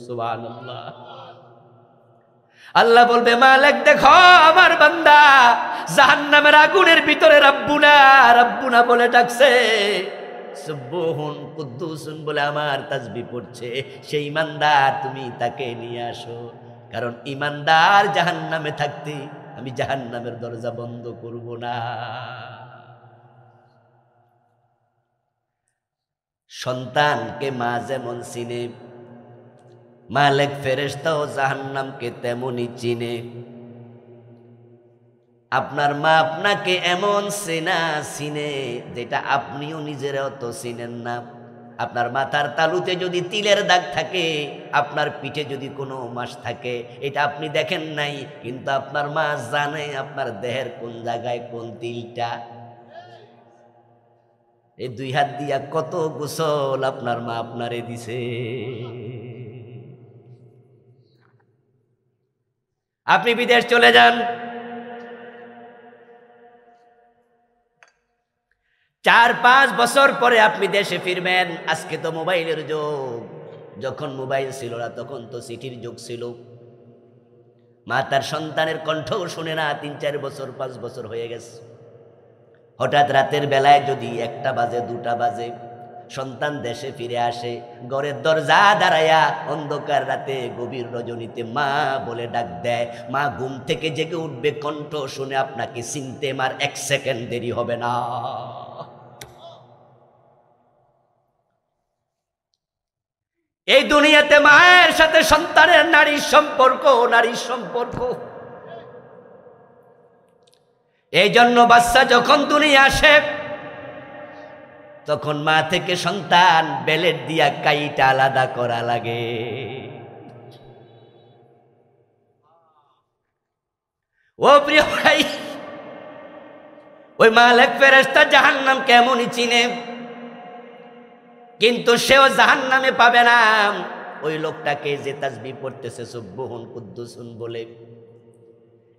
সুবহানাল্লাহ। আল্লাহ বলবে, মালিক, দেখো আমার বান্দা জাহান্নামের আগুনের ভিতরে রব্বুনা রব্বুনা বলে ডাকছে, সুবহুন কুদ্দুসুন বলে আমার তাসবিহ পড়ছে। সেই ইমানদার, তুমি তাকে নিয়ে আসো। কারণ ইমানদার জাহান্নামে থাকতে আমি জাহান্নামের দরজা বন্ধ করব না। সন্তানকে মা যেমন চিনে, মালিক ফেরেশতাও জাহান্নামকে তেমনই চিনে। আপনার মা আপনাকে এমন চিনে যেটা আপনিও নিজেরাও তো চিনেন না। আপনার মাথার তালুতে যদি তিলের দাগ থাকে, আপনার পিঠে যদি কোনো মাস থাকে, এটা আপনি দেখেন নাই, কিন্তু আপনার মা জানে আপনার দেহের কোন জায়গায় কোন তিলটা। এই দুই হাত দিয়া কত গোসল আপনার মা আপনারে দিছে। আপনি বিদেশ চলে যান, 4-5 বছর পরে আপনি দেশে ফিরবেন। আজকে তো মোবাইলের যুগ, যখন মোবাইল ছিল না তখন তো চিঠির যুগ ছিল। মা তার সন্তানের কণ্ঠও শুনে না, 3-4 বছর 5 বছর হয়ে গেছে। হঠাৎ রাতের বেলায় যদি 1টা বাজে 2টা বাজে, সন্তান দেশে ফিরে আসে, ঘরের দরজা দাঁড়ায়া অন্ধকার রাতে গভীর রজনীতে মা বলে ডাক দেয়। মা ঘুম থেকে জেগে উঠবে, কণ্ঠ শুনে আপনাকে চিনতে মার 1 সেকেন্ড দেরি হবে না। এই দুনিয়াতে মায়ের সাথে সন্তানের নারীর সম্পর্ক। এই জন্য বাচ্চা যখন দুনিয়া আসে, তখন মা থেকে সন্তান বেলেট দিয়া কাইটা আলাদা করা লাগে। ও প্রিয় ভাই, ওই মালিক ফেরেশতা জাহান্নাম কেমনই চিনে, কিন্তু সেও জাহান্নামে পাবে না। ওই লোকটাকে যে তাসবিহ পড়তেছে সুবহুন কুদ্দুসুন বলে,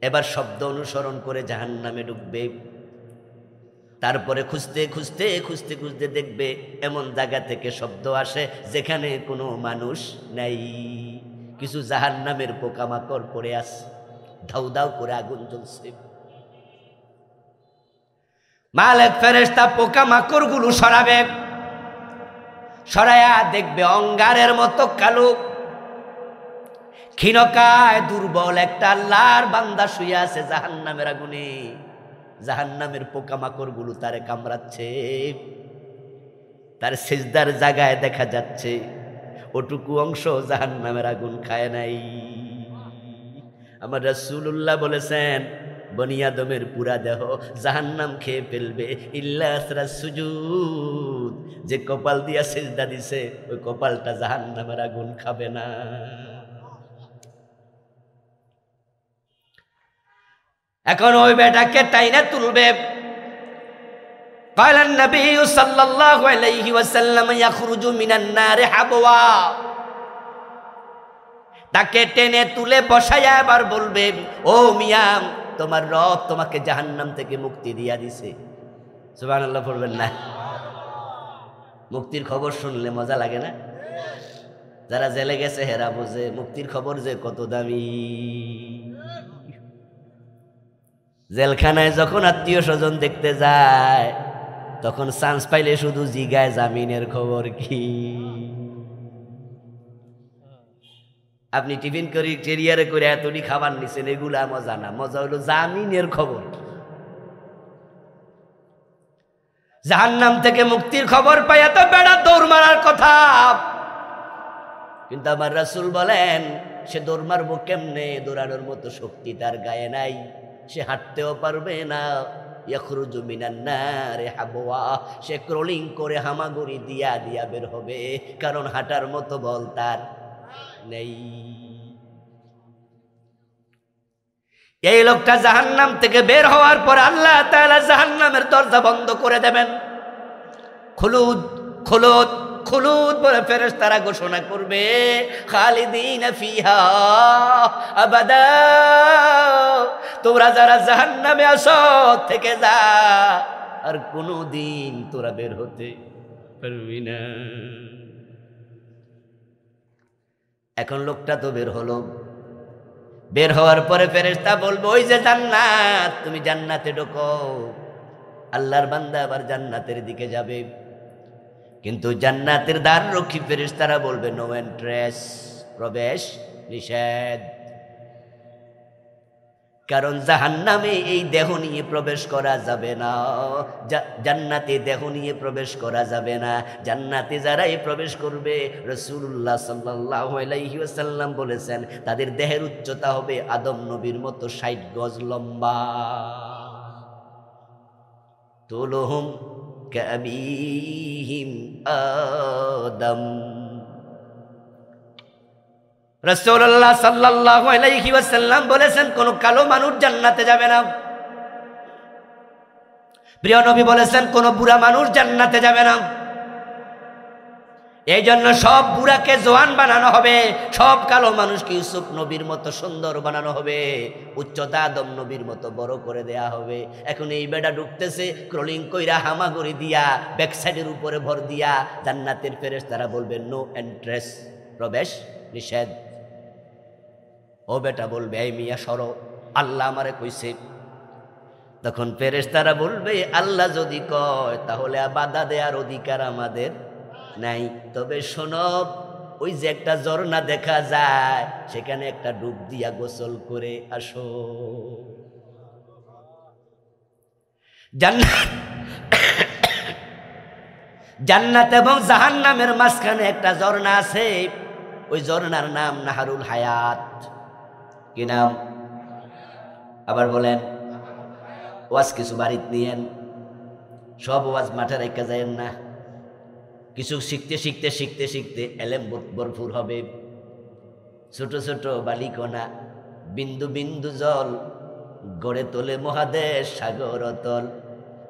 এবার শব্দ অনুসরণ করে জাহান্নামে ঢুকবে। তারপরে খুঁজতে খুঁজতে খুঁজতে খুঁজতে দেখবে এমন জায়গা থেকে শব্দ আসে যেখানে কোনো মানুষ নাই, কিছু জাহান্নামের পোকামাকড় পড়ে আছে, ধাউ ধাউ করে আগুন জ্বলছে। মালিক ফেরেশতা পোকামাকড় গুলো সরাবে, সরায়া দেখবে অঙ্গারের মতো কালো ক্ষীণকায় দুর্বল একটা আল্লাহর বান্দা শুয়ে আছে জাহান্নামের আগুনে। জাহান্নামের পোকামাকড় গুলো তারে কামড়াচ্ছে, তার সিজদার জায়গায় দেখা যাচ্ছে ওটুকু অংশ জাহান্নামের আগুন খায় নাই। আমার রাসূলুল্লাহ বলেছেন, বনি আদমের পুরা দেহ জাহান্নাম খেয়ে ফেলবে ইল্লা আসরা সুজুদ, যে কপাল দিয়া সিজদা দিছে ওই কপালটা জাহান্নামের আগুন খাবে না। এখন ওই বেটাকে টাইনা তুলবে। قال النبي صلى الله عليه وسلم يخرج من النار حبوا, তাকে টেনে তুলে বসায়া আবার বলবে, ও মিয়া, তোমার রব তোমাকে জাহান্নাম থেকে মুক্তি দিয়া দিছে। সুবহানাল্লাহ পড়বেন না? মুক্তির খবর শুনলে মজা লাগে না? যারা জেলে গেছে হেরা বোঝে মুক্তির খবর যে কত দামি। জেলখানায় যখন আত্মীয় স্বজন দেখতে যায় তখন চান্স পাইলে শুধু জিগায় জামিনের খবর কি। আপনি টিফিন করি কেরিয়ারে করে এতটি খাবার নিছেন, এগুলা মজা না, মজা হলো জামিনের খবর। জাহান্নাম থেকে মুক্তির খবর পাইয়া তো বেড়া দৌড় মারার কথা, কিন্তু আমার রাসূল বলেন সে দৌড় মারবো কেমনে? দৌড়ানোর মতো শক্তি তার গায়ে নাই, সে হাঁটতেও পারবে না। ইয়াখরুজু মিনান নারি হাবওয়া, সে ক্রলিং করে হামাগুড়ি দিয়া দিয়া বের হবে, কারণ হাঁটার মতো বল তার নেই। এই লোকটা জাহান্নাম থেকে বের হওয়ার পর আল্লাহ তাআলা জাহান্নামের দরজা বন্ধ করে দেবেন। খুলুদ খুলুদ খুলুদ বলে ফেরেশতারা ঘোষণা করবে, খালিদিনা ফিহা আবাদা, তোরা যারা জাহান্নামে আসো থেকে যা, আর কোনোদিন তোরা বের হতে পারবি না। এখন লোকটা তো বের হলো, বের হওয়ার পরে ফেরেশতা বলবো, ওই যে জান্নাত, তুমি জান্নাতে ঢোকো। আল্লাহর বান্দা আবার জান্নাতের দিকে যাবে, কিন্তু জান্নাতের দ্বার রক্ষী ফেরেশতারা বলবে নো এন্ট্রেস, প্রবেশ নিষেধ। কারণ জাহান্নামে এই দেহ নিয়ে প্রবেশ করা যাবে না, জান্নাতে দেহ নিয়ে প্রবেশ করা যাবে না। জান্নাতে যারাই প্রবেশ করবে রাসূলুল্লাহ সাল্লাল্লাহু আলাইহি ওয়াসাল্লাম বলেছেন তাদের দেহের উচ্চতা হবে আদম নবীর মতো 60 গজ লম্বা। তুলুহুম কাবিহিম আদম। রাসূলুল্লাহ সাল্লাল্লাহু আলাইহি ওয়াসাল্লাম বলেছেন কোন কালো মানুষ জান্নাতে যাবে না। প্রিয় নবী বলেছেন কোন বুড়া মানুষ জান্নাতে যাবে না। এই জন্য সব বুড়াকে জওয়ান বানানো হবে, সব কালো মানুষকে ইউসুফ নবীর মতো সুন্দর বানানো হবে, উচ্চতা আদম নবীর মতো বড় করে দেয়া হবে। এখন এই বেটা ঢুকতেছে ক্রলিং কইরা হামাগুড়ি দিয়া ব্যাক সাইডের উপরে ভর দিয়া, জান্নাতের ফেরেশতারা বলবে নো এন্ট্রেস, প্রবেশ নিষেধ। ও বেটা বলবে এই মিয়া সরো, আল্লাহ আমারে কইছে। তখন ফেরেশতারা বলবে আল্লাহ যদি কয় তাহলে বাধা দেওয়ার অধিকার আমাদের নাই। তবে শোনো, ওই যে একটা ঝর্ণা দেখা যায় সেখানে একটা ডুব দিয়া গোসল করে আসো। জান্নাত এবং জাহান্নামের মাঝখানে একটা ঝর্ণা আছে, ওই ঝর্ণার নাম নাহারুল হায়াত। কি নাম? আবার বলেন। ওয়াজ কিছু বাড়িতে নিয়েন, সব ওয়াজ মাঠে রেখে যায়েন না। কিছু শিখতে শিখতে শিখতে শিখতে এলেম ভরপুর হবে। ছোট ছোট বালিকণা, বিন্দু বিন্দু জল গড়ে তোলে মহাদেশ সাগর অতল।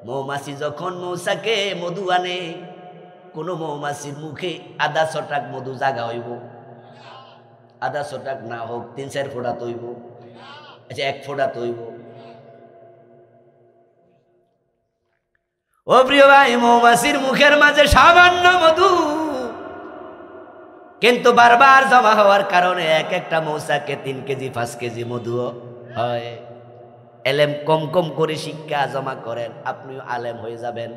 মৌমাছি যখন মৌচাকে মধু আনে, কোন মৌমাছির মুখে আধা ছটাক মধু জাগা হইব, আধা ছটাক না হোক 3-4 ফোঁটা তৈব, আচ্ছা 1 ফোঁটা তৈব। ও প্রিয় ভাই, মৌমাছির মুখের মাঝে সামান্য মধু, কিন্তু বারবার জমা হওয়ার কারণে এক একটা মৌচাকে 3 কেজি 5 কেজি মধু হয়। এলেম কম কম করে শিক্ষা জমা করেন, আপনিও আলেম হয়ে যাবেন।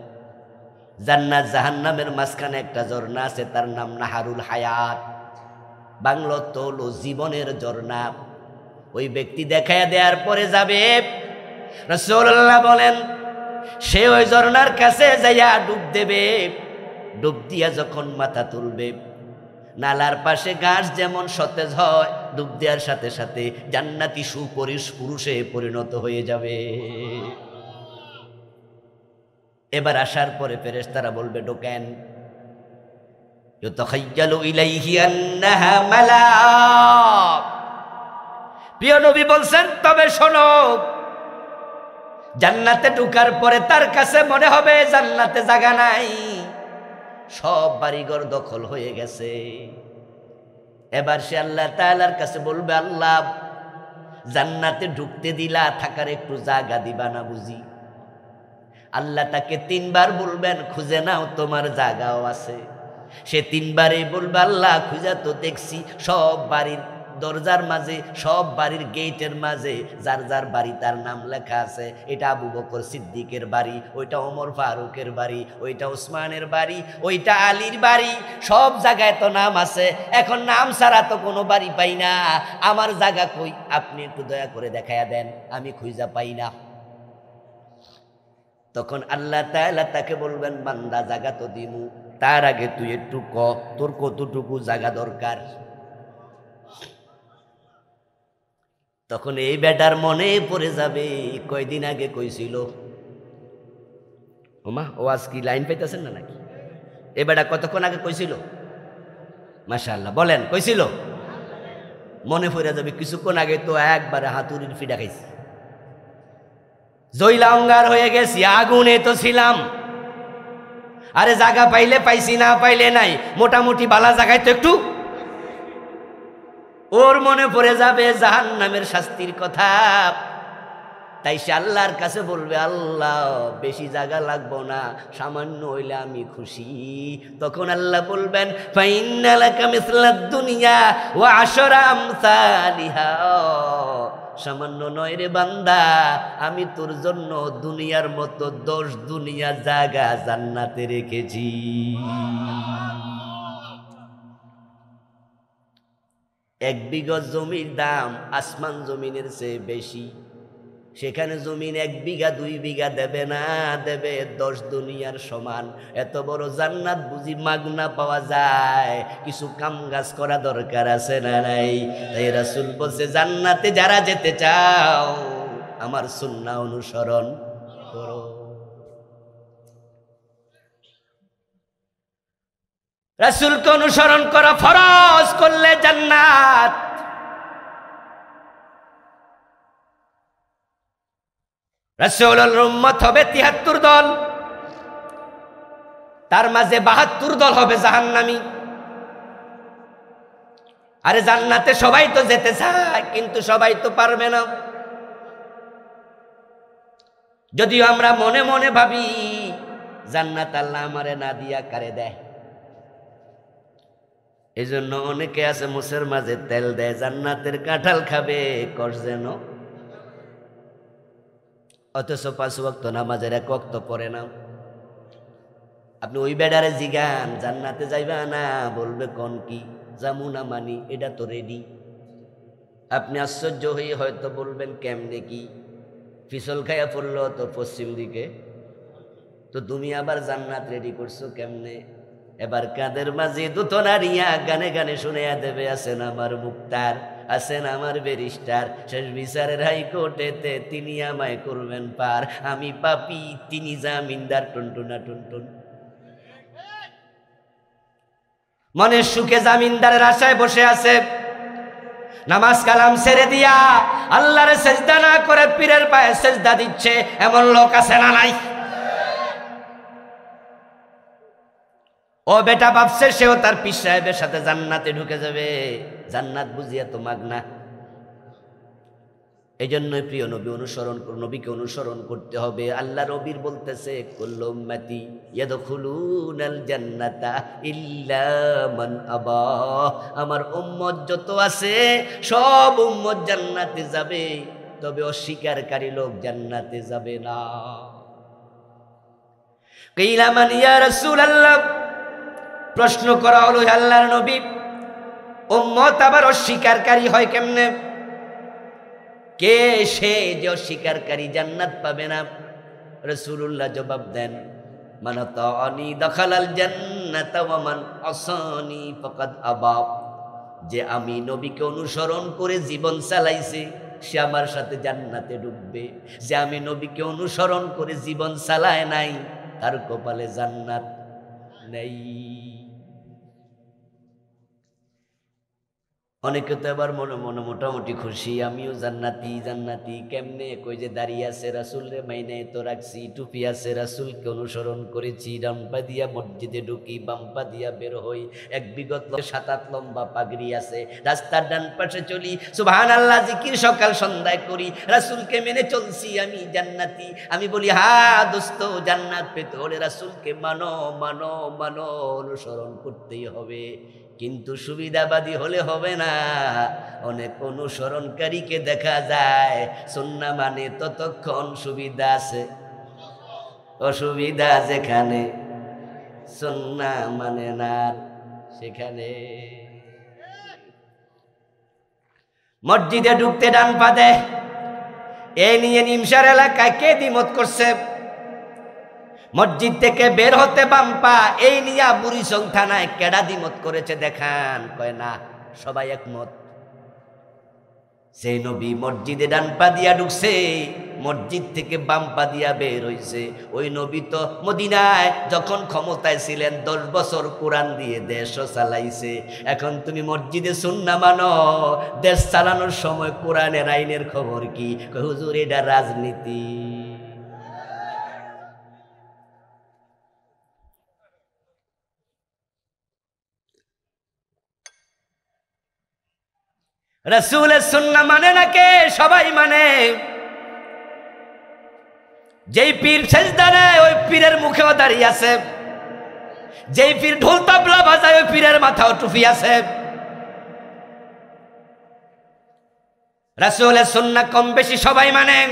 জান্নাত জাহান্নামের মাঝখানে একটা ঝর্ণা আছে, তার নাম নাহারুল হায়াত, বাংলা তো হলো জীবনের ঝর্ণা। ওই ব্যক্তি দেখায়া দেওয়ার পরে যাবে, রাসূলুল্লাহ বলেন সে ওই ঝর্ণার কাছে যাইয়া ডুব দেবে। ডুব দিয়া যখন মাথা তুলবে, নালার পাশে ঘাস যেমন সতেজ হয়, ডুব দেওয়ার সাথে সাথে জান্নাতি পুরুষে পরিণত হয়ে যাবে। এবার আসার পরে ফেরেশতারা বলবে ঢোকেন। ইউতাখায়্যালু ইলাইহি আন্নাহা মালাক। প্রিয় নবী বলছেন, তবে শোনো, জান্নাতে ঢোকার পরে তার কাছে মনে হবে জান্নাতে জায়গা নাই, সব বাড়িঘর দখল হয়ে গেছে। এবার সে আল্লাহ তাআলার কাছে বলবে, আল্লাহ জান্নাতে ঢুকতে দিলা, থাকার একটু জায়গা দিবা না বুঝি? আল্লাহ তাকে 3 বার বলবেন, খুঁজে নাও তোমার জায়গাও আছে। সে 3 বারই বলবে, আল্লাহ খুঁজে তো দেখছি সব বাড়ির দরজার মাঝে, সব বাড়ির গেটের মাঝে যার যার বাড়ি তার নাম লেখা আছে। এটা আবু বকর সিদ্দিকের বাড়ি, ওইটা ওমর ফারুকের বাড়ি, ওইটা ওসমানের বাড়ি, ওইটা আলীর বাড়ি, সব জায়গায় তো নাম আছে। এখন নাম ছাড়া তো কোনো বাড়ি পাই না, আমার জায়গা কই? আপনি একটু দয়া করে দেখায়া দেন, আমি খুঁজা পাই না। তখন আল্লাহ তাআলা তাকে বলবেন, বান্দা জায়গা তো দিমু, তার আগে তুই একটু ক তোর কতটুকু জায়গা দরকার। তখন এই বেটার মনে পড়ে যাবে, কয়দিন আগে কইছিল, ওমা ওয়াজ কি লাইন পাইতেছেন না নাকি? এই বেটা কতক্ষণ আগে কইছিল? মাশাআল্লাহ, বলেন কইছিল? মনে পড়ে যাবে। কিছুক্ষণ আগে তো একবারে হাতুড়ির ফিডা খাইছি, জয়লা অঙ্গার হয়ে গেছি, আগুনে তো ছিলাম। আরে জায়গা পাইলে পাইছি, না পাইলে নাই, মোটামুটি বালা জায়গায় তো একটু। ওর মনে পড়ে যাবে জাহান্নামের শাস্তির কথা। তাই সে আল্লাহর কাছে বলবে, আল্লাহ বেশি জায়গা লাগবো না, সামান্য হইলে আমি খুশি। তখন আল্লাহ বলবেন, ফাইন্না লাকা মিসলাদ দুনিয়া ওয়া আশরা আমসালিহা। সামান্য নয় রে বান্দা, আমি তোর জন্য দুনিয়ার মতো 10 দুনিয়া জায়গা জান্নাতে রেখেছি। এক বিঘা জমির দাম আসমান জমিনের চেয়ে বেশি। সেখানে জমিন 1 বিঘা 2 বিঘা দেবে না, দেবে 10 দুনিয়ার সমান। এত বড় জান্নাত বুঝি মাগনা পাওয়া যায়? কিছু কাম কাজ করা দরকার আছে না নাই? তাই রাসূল বলছে, জান্নাতে যারা যেতে চাও আমার সুন্নাহ অনুসরণ করো। রাসূলকে অনুসরণ করা ফরজ করলে জান্নাত। রাসূলের উম্মত হবে 73 দল, তার মাঝে 72 দল হবে জাহান্নামী। আরে জান্নাতে সবাই তো যেতে চায়, কিন্তু সবাই তো পারবে না। যদিও আমরা মনে মনে ভাবি জান্নাত আল্লাহ আমারে না দিয়া কারে দেয়। এই জন্য অনেকে আছে মুসের মাঝে তেল দেয়, জান্নাতের কাঁঠাল খাবে কষ যেন। অথচ 5 ওয়াক্ত নামাজের 1 ওয়াক্ত পড়ে না। আপনি ওই বেডারে জিগান জান্নাতে যাইবা না, বলবে কোন কি জামু না মানি, এটা তো রেডি। আপনি আশ্চর্য হয়ে হয়তো বলবেন কেমনে কি, ফিসল খাইয়া পড়লো তো পশ্চিম দিকে, তো তুমি আবার জান্নাত রেডি করছো কেমনে? এবার কাদের মাঝে দুটো নারিয়া গানে গানে শুনিয়া দেবে, আছেন আমার মুক্তার, আছেন আমার ব্যারিস্টার, শেষ বিচারের হাইকোর্টেতে তিনি আমায় করবেন পার। আমি পাপী, তিনি জামিনদার, টুনটুনা টুনটুন। মনের সুখে জামিনদারের আশায় বসে আছে, নামাজ কালাম ছেড়ে দিয়া আল্লাহর সেজদা না করে পীরের পায়ে সেজদা দিচ্ছে, এমন লোক আছে না নাই? ও বেটা ভাবছে সেও তার পীর সাহেবের সাথে জান্নাতে ঢুকে যাবে। জান্নাত বুঝিয়া তো মাগনা। এই জন্যই প্রিয় নবী অনুসরণ করুন, নবীকে অনুসরণ করতে হবে। আল্লাহ নবীর বলতেছে কুল্লু উম্মতি ইয়াদখুলুনাল জান্নাতা ইল্লা মান আবা, আমার উম্মত যত আছে সব উম্মত জান্নাতে যাবে, তবে অস্বীকারী লোক জান্নাতে যাবে না। কিলা মান ইয়া রাসূলুল্লাহ, প্রশ্ন করা হলো আল্লাহর নবী, উম্মত আবার অস্বীকারী হয় কেমনে? কে সে যে অস্বীকারী জান্নাত পাবে না? রাসূলুল্লাহ জবাব দেন, মান আতাআনি দাখালাল জান্নাতা ওয়া মান আসানি ফাকাদ আবা, যে আমি নবীকে অনুসরণ করে জীবন চালাইছে সে আমার সাথে জান্নাতে ঢুকবে, যে আমি নবীকে অনুসরণ করে জীবন চালায় নাই তার কপালে জান্নাত নেই। অনেকে তো এবার মনে মনে মোটামুটি খুশি, আমিও জান্নাতি জান্নাতি। কেমনে? কই যে দাঁড়িয়ে আছে রাসূল রে মাইনে তো রাখছি, টুপি আছে রাসূলকে অনুসরণ করেছি, ডাম্পা দিয়া মসজিদে ঢুকি, বাম্পা দিয়া বের হই, এক বিগত 7-8 লম্বা পাগড়ি আছে, রাস্তার ডান পাশে চলি, সুবহানাল্লাহ জিকির সকাল সন্ধ্যায় করি, রাসূলকে মেনে চলছি, আমি জান্নাতি। আমি বলি হ্যাঁ দোস্ত, জান্নাত পেতে হলে রাসূলকে মানো মানো মানো, অনুসরণ করতেই হবে। কিন্তু সুবিধাবাদী হলে হবে না। অনেক অনুসরণকারীকে দেখা যায় সুন্নাহ মানে ততক্ষণ সুবিধা আছে, অসুবিধা যেখানে, সুন্নাহ মানে না সেখানে। মসজিদে ঢুকতে ডান পা দেয়, এই নিয়ে নিমসার এলাকায় কে দ্বিমত করছে? মসজিদ থেকে বের হতে বাম্পা, এই নিয়ে বুড়িচং থানায় কেডা দ্বিমত করেছে দেখান? কয় না, সবাই একমত। সেই নবী মসজিদে ডান পা দিয়া ঢুকছে, মসজিদ থেকে বাম পা দিয়া বের হইছে। ওই নবী তো মদিনায় যখন ক্ষমতায় ছিলেন 10 বছর কোরআন দিয়ে দেশও চালাইছে। এখন তুমি মসজিদে সুন্নাহ মানো, দেশ চালানোর সময় কোরআনের আইনের খবর কি? কয় হুজুর এটা রাজনীতি। রাসূলের সুন্নাহ মানে না কে? সবাই মানে। যেই পীর সেজদা নেয় ওই পীরের মুখেও দাঁড়িয়ে আছে, যেই পীর ঢোল তাবলা বাজায় ওই পীরের মাথাও টুপি আছে। রাসূলের সুন্নাহ কম বেশি সবাই মানেন,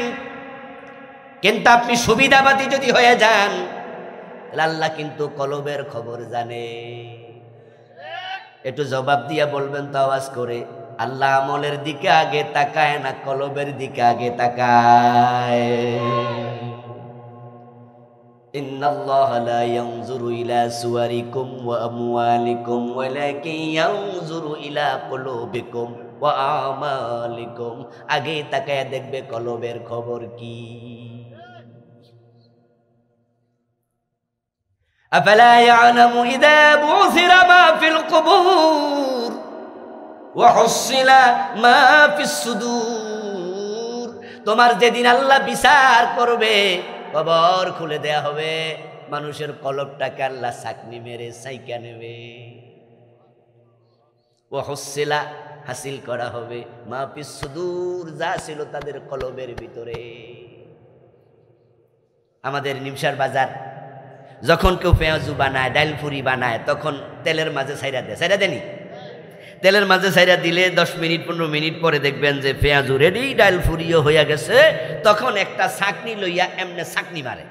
কিন্তু আপনি সুবিধাবাদী যদি হয়ে যান তাহলে আল্লাহ কিন্তু কলবের খবর জানে। একটু জবাব দিয়া বলবেন তো আওয়াজ করে, আল্লাহ আমলের দিকে আগে তাকায় না কলবের দিকে আগে তাকায়? ইন্নাল্লাহা লা ইয়ানজুরু ইলা সুওয়ারিকুম ওয়া আমওয়ালিকুম ওয়ালাকিন ইয়ানজুরু ইলা কুলুবিকুম ওয়া আমালিকুম। আগে তাকায় দেখবে কলবের খবর কি। আফালা ইয়ালামু ইযা বুসিরা মা ফিল কুবুর ওয়া হুসিলা মা ফিস সুদূর। তোমার যেদিন আল্লাহ বিচার করবে, কবর খুলে দেয়া হবে, মানুষের কলবটাকে আল্লাহ ছাকনি মেরে সাইকা নেবে। ওয়া হুসিলা হাসিল করা হবে মা ফিস সুদূর, যা ছিল তাদের কলবের ভিতরে। আমাদের নিমসার বাজার যখন কেউ পেঁয়াজু বানায়, ডাইল ফুরি বানায়, তখন তেলের মাঝে ছাইরা দেয়, ছাইরা দেনি? তেলের মাঝে ছাইরা দিলে 10 মিনিট 15 মিনিট পরে দেখবেন যে পেঁয়াজু রেডি, ডাইল ফুরিও হইয়া গেছে। তখন একটা ছাকনি লইয়া এমনে ছাকনি মারে,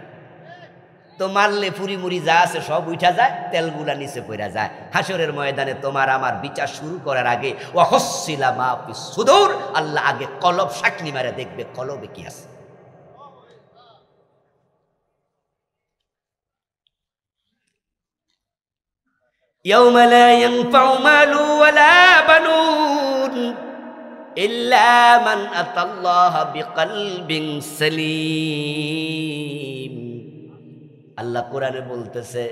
তো মারলে ফুরি মুড়ি যা আছে সব উঠা যায়, তেলগুলা নিচে পড়া যায়। হাসরের ময়দানে তোমার আমার বিচার শুরু করার আগে ওয়া হুসিলা মা ফিস সুদূর, আল্লাহ আগে কলব ছাকনি মারে দেখবে কলবে কি আছে। يوم لا ينفع مال ولا بنون إلا من أتى الله بقلب سليم। আল্লাহ কোরআনে বলতেছে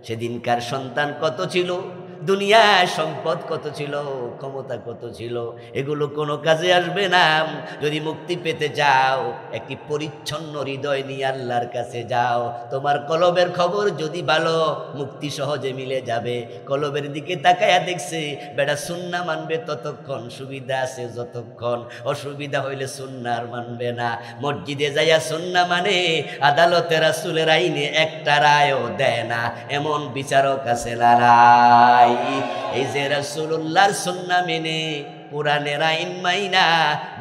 সেদিনকার সন্তান কত ছিল, দুনিয়ায় সম্পদ কত ছিল, ক্ষমতা কত ছিল, এগুলো কোনো কাজে আসবে না। যদি মুক্তি পেতে যাও একটি পরিচ্ছন্ন হৃদয় নিয়ে আল্লাহর কাছে যাও। তোমার কলবের খবর যদি ভালো, মুক্তি সহজে মিলে যাবে। কলবের দিকে তাকায়া দেখছে বেটা সুন্নাহ মানবে ততক্ষণ সুবিধা আছে, যতক্ষণ অসুবিধা হইলে সুন্নাহ আর মানবে না। মসজিদে যাইয়া সুন্নাহ মানে আদালতে রাসূলের আইনে একটা রায়ও দেয় না, এমন বিচারক আছে না নাই? এই যে রাসূলুল্লাহর সুন্নাহ মেনে কোরআনের আইন মাইনা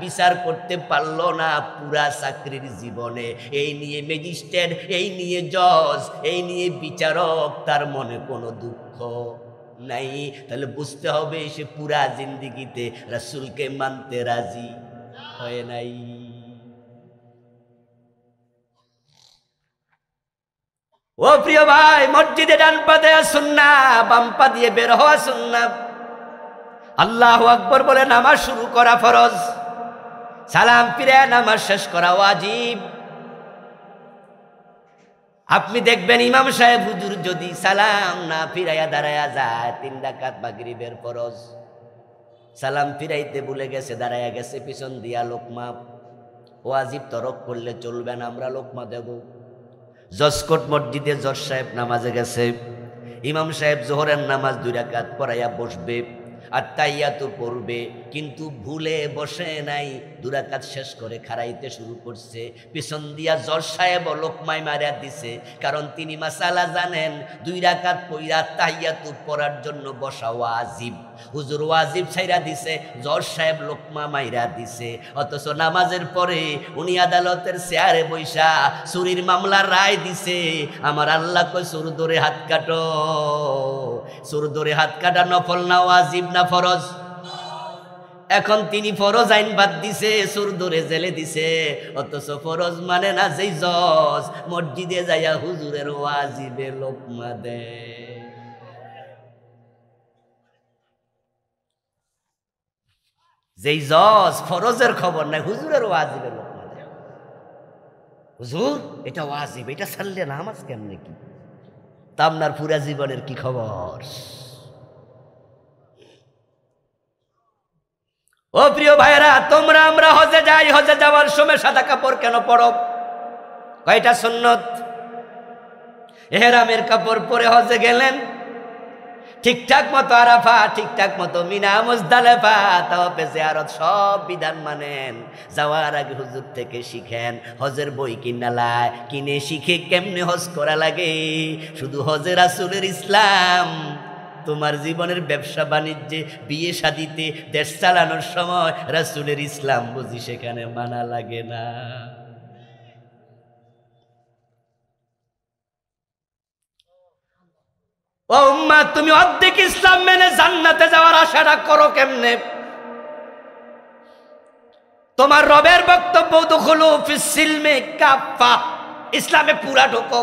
বিচার করতে পারলো না পুরা চাকরির জীবনে, এই নিয়ে ম্যাজিস্ট্রেট, এই নিয়ে জজ, এই নিয়ে বিচারক, তার মনে কোনো দুঃখ নাই। তাহলে বুঝতে হবে সে পুরা জিন্দেগিতে রাসূলকে মানতে রাজি হয় নাই। ও প্রিয় ভাই, মসজিদে ডান পা দেয়া সুন্নাহ, বাম পা দিয়ে বের হওয়া সুন্নাহ। আল্লাহু আকবার বলে নামাজ শুরু করা ফরজ, সালাম ফিরে নামাজ শেষ করা ওয়াজিব। আপনি দেখবেন ইমাম সাহেব হুজুর যদি সালাম না ফিরাইয়া দাঁড়ায়া যায়, 3 রাকাত মাগরিবের ফরজ, সালাম ফিরাইতে ভুলে গেছে, দাঁড়ায়া গেছে, পিছন দিয়া লোকমা, ওয়াজিব তরক করলে চলবে না, আমরা লোকমা দেব। জজকোট মসজিদে জজ সাহেব নামাজে গেছে, ইমাম সাহেব জোহরের নামাজ 2 রাকাত পড়াইয়া বসবে, আর তাইয়াতু পড়বে, কিন্তু ভুলে বসে নাই, 2 রাকাত শেষ করে খাড়াইতে শুরু করছে। পিছন দিয়া জজ সাহেব লোকমাই মারিয়া দিছে, কারণ তিনি মাসালা জানেন। 2 রাকাত পইরা তাইয়াতু পড়ার জন্য বসা ওয়াজিব, হুজুর ওয়াজিব ছাইরা দিছে, জজ সাহেব লোকমা মাইরা দিছে। অথচ নামাজের পরে উনি আদালতের চেয়ারে বৈশা চুরির মামলার রায় দিছে। আমার আল্লাহ কই চোর ধরে হাত কাটো। চোর ধরে হাত কাটা নফল না ওয়াজিব না ফরজ? এখন তিনি ফরজ আইন বাদ দিছে, চোর ধরে জেলে দিছে। অথচ ফরজ মানে না যেই জজ মসজিদে যাইয়া হুজুরের ওয়াজিবে লোকমা দেয়। যেই জজ ফরজের খবর নাই, হুজুরের ওয়াজিবে লোকমা দেয়। হুজুর এটা ওয়াজিব, এটা ছাড়লে নামাজ কেমনে কি? তা আপনার পুরা জীবনের কি খবর? ও প্রিয় ভাইরা, তোমরা আমরা হজে যাই, হজে যাওয়ার সময় সাদা কাপড় কেন পরো? কয়টা সুন্নত? ইহরামের কাপড় পরে হজে গেলেন, ঠিকঠাক মতো আরাফা, ঠিকঠাক মতো মিনা, মুজদালিফা, তাওয়াফে জিয়ারত সব বিধান মানেন। যাওয়ার আগে হুজুর থেকে শিখেন, হজের বই কিনালায় কিনে শিখে কেমনে হজ করা লাগে। শুধু হজে রাসূলের ইসলাম, তোমার জীবনের ব্যবসা বাণিজ্যে, বিয়ে শাদিতে, দেশ চালানোর সময় রাসূলের ইসলাম বুঝি সেখানে মানা লাগে না। ও উম্মাহ, তুমি অর্ধেক ইসলাম মেনে জান্নাতে যাওয়ার আশাটা করো কেমনে? তোমার রবের বক্তব্য দুখুলু ফিস সিলমে কাফা, ইসলামে পুরা ঢোকো।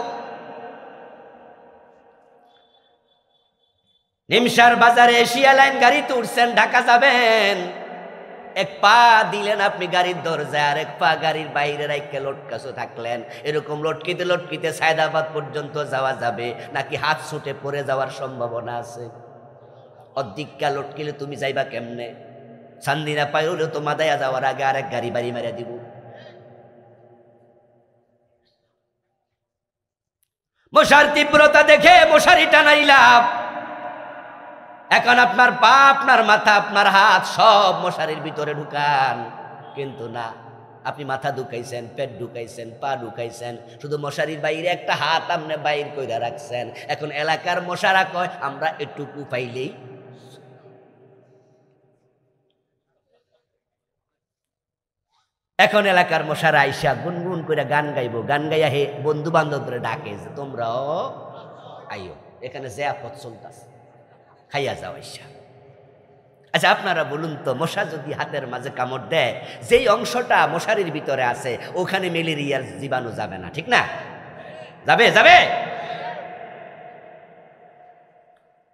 নিমসার বাজারে এশিয়া লাইন গাড়িতে উঠছেন, ঢাকা যাবেন, এক পা দিলেন আপনি গাড়ির দরজায়, আর এক পা গাড়ির বাইরে রাইখে লটকাছো থাকলেন। এরকম লটকিতে লটকিতে সায়দাবাদ পর্যন্ত যাওয়া যাবে, নাকি হাত ছুটে পড়ে যাওয়ার সম্ভাবনা আছে? অর্ধেকটা লটকিলে তুমি যাইবা কেমনে? চান্দিনা পাই হলেও তো মাদায়া যাওয়ার আগে আরেক গাড়ি বাড়ি মারিয়া দিব। মশার তীব্রতা দেখে মশারি টানাইলাম, এখন আপনার পা, আপনার মাথা, আপনার হাত সব মশারির ভিতরে ঢুকান, কিন্তু না, আপনি মাথা ঢুকাইছেন, পেট ঢুকাইছেন, পা ঢুকাইছেন, শুধু মশারির বাইরে একটা হাত আপনি বাইর কইরা রাখছেন। এখন এলাকার মশারা কয় আমরা এটুকু পাইলেই। এখন এলাকার মশারা আইসা গুনগুন করে গান গাইবো, গান গাইয়া হে বন্ধু বান্ধবরা ডাকে যে তোমরাও আইও, এখানে জিয়াফত চলতেছে, খাইয়া যাও আইসা। আচ্ছা আপনারা বলুন তো, মশা যদি হাতের মাঝে কামড় দেয়, যেই অংশটা মশারির ভিতরে আছে ওখানে ম্যালেরিয়ার জীবাণু যাবে না, ঠিক না? যাবে যাবে?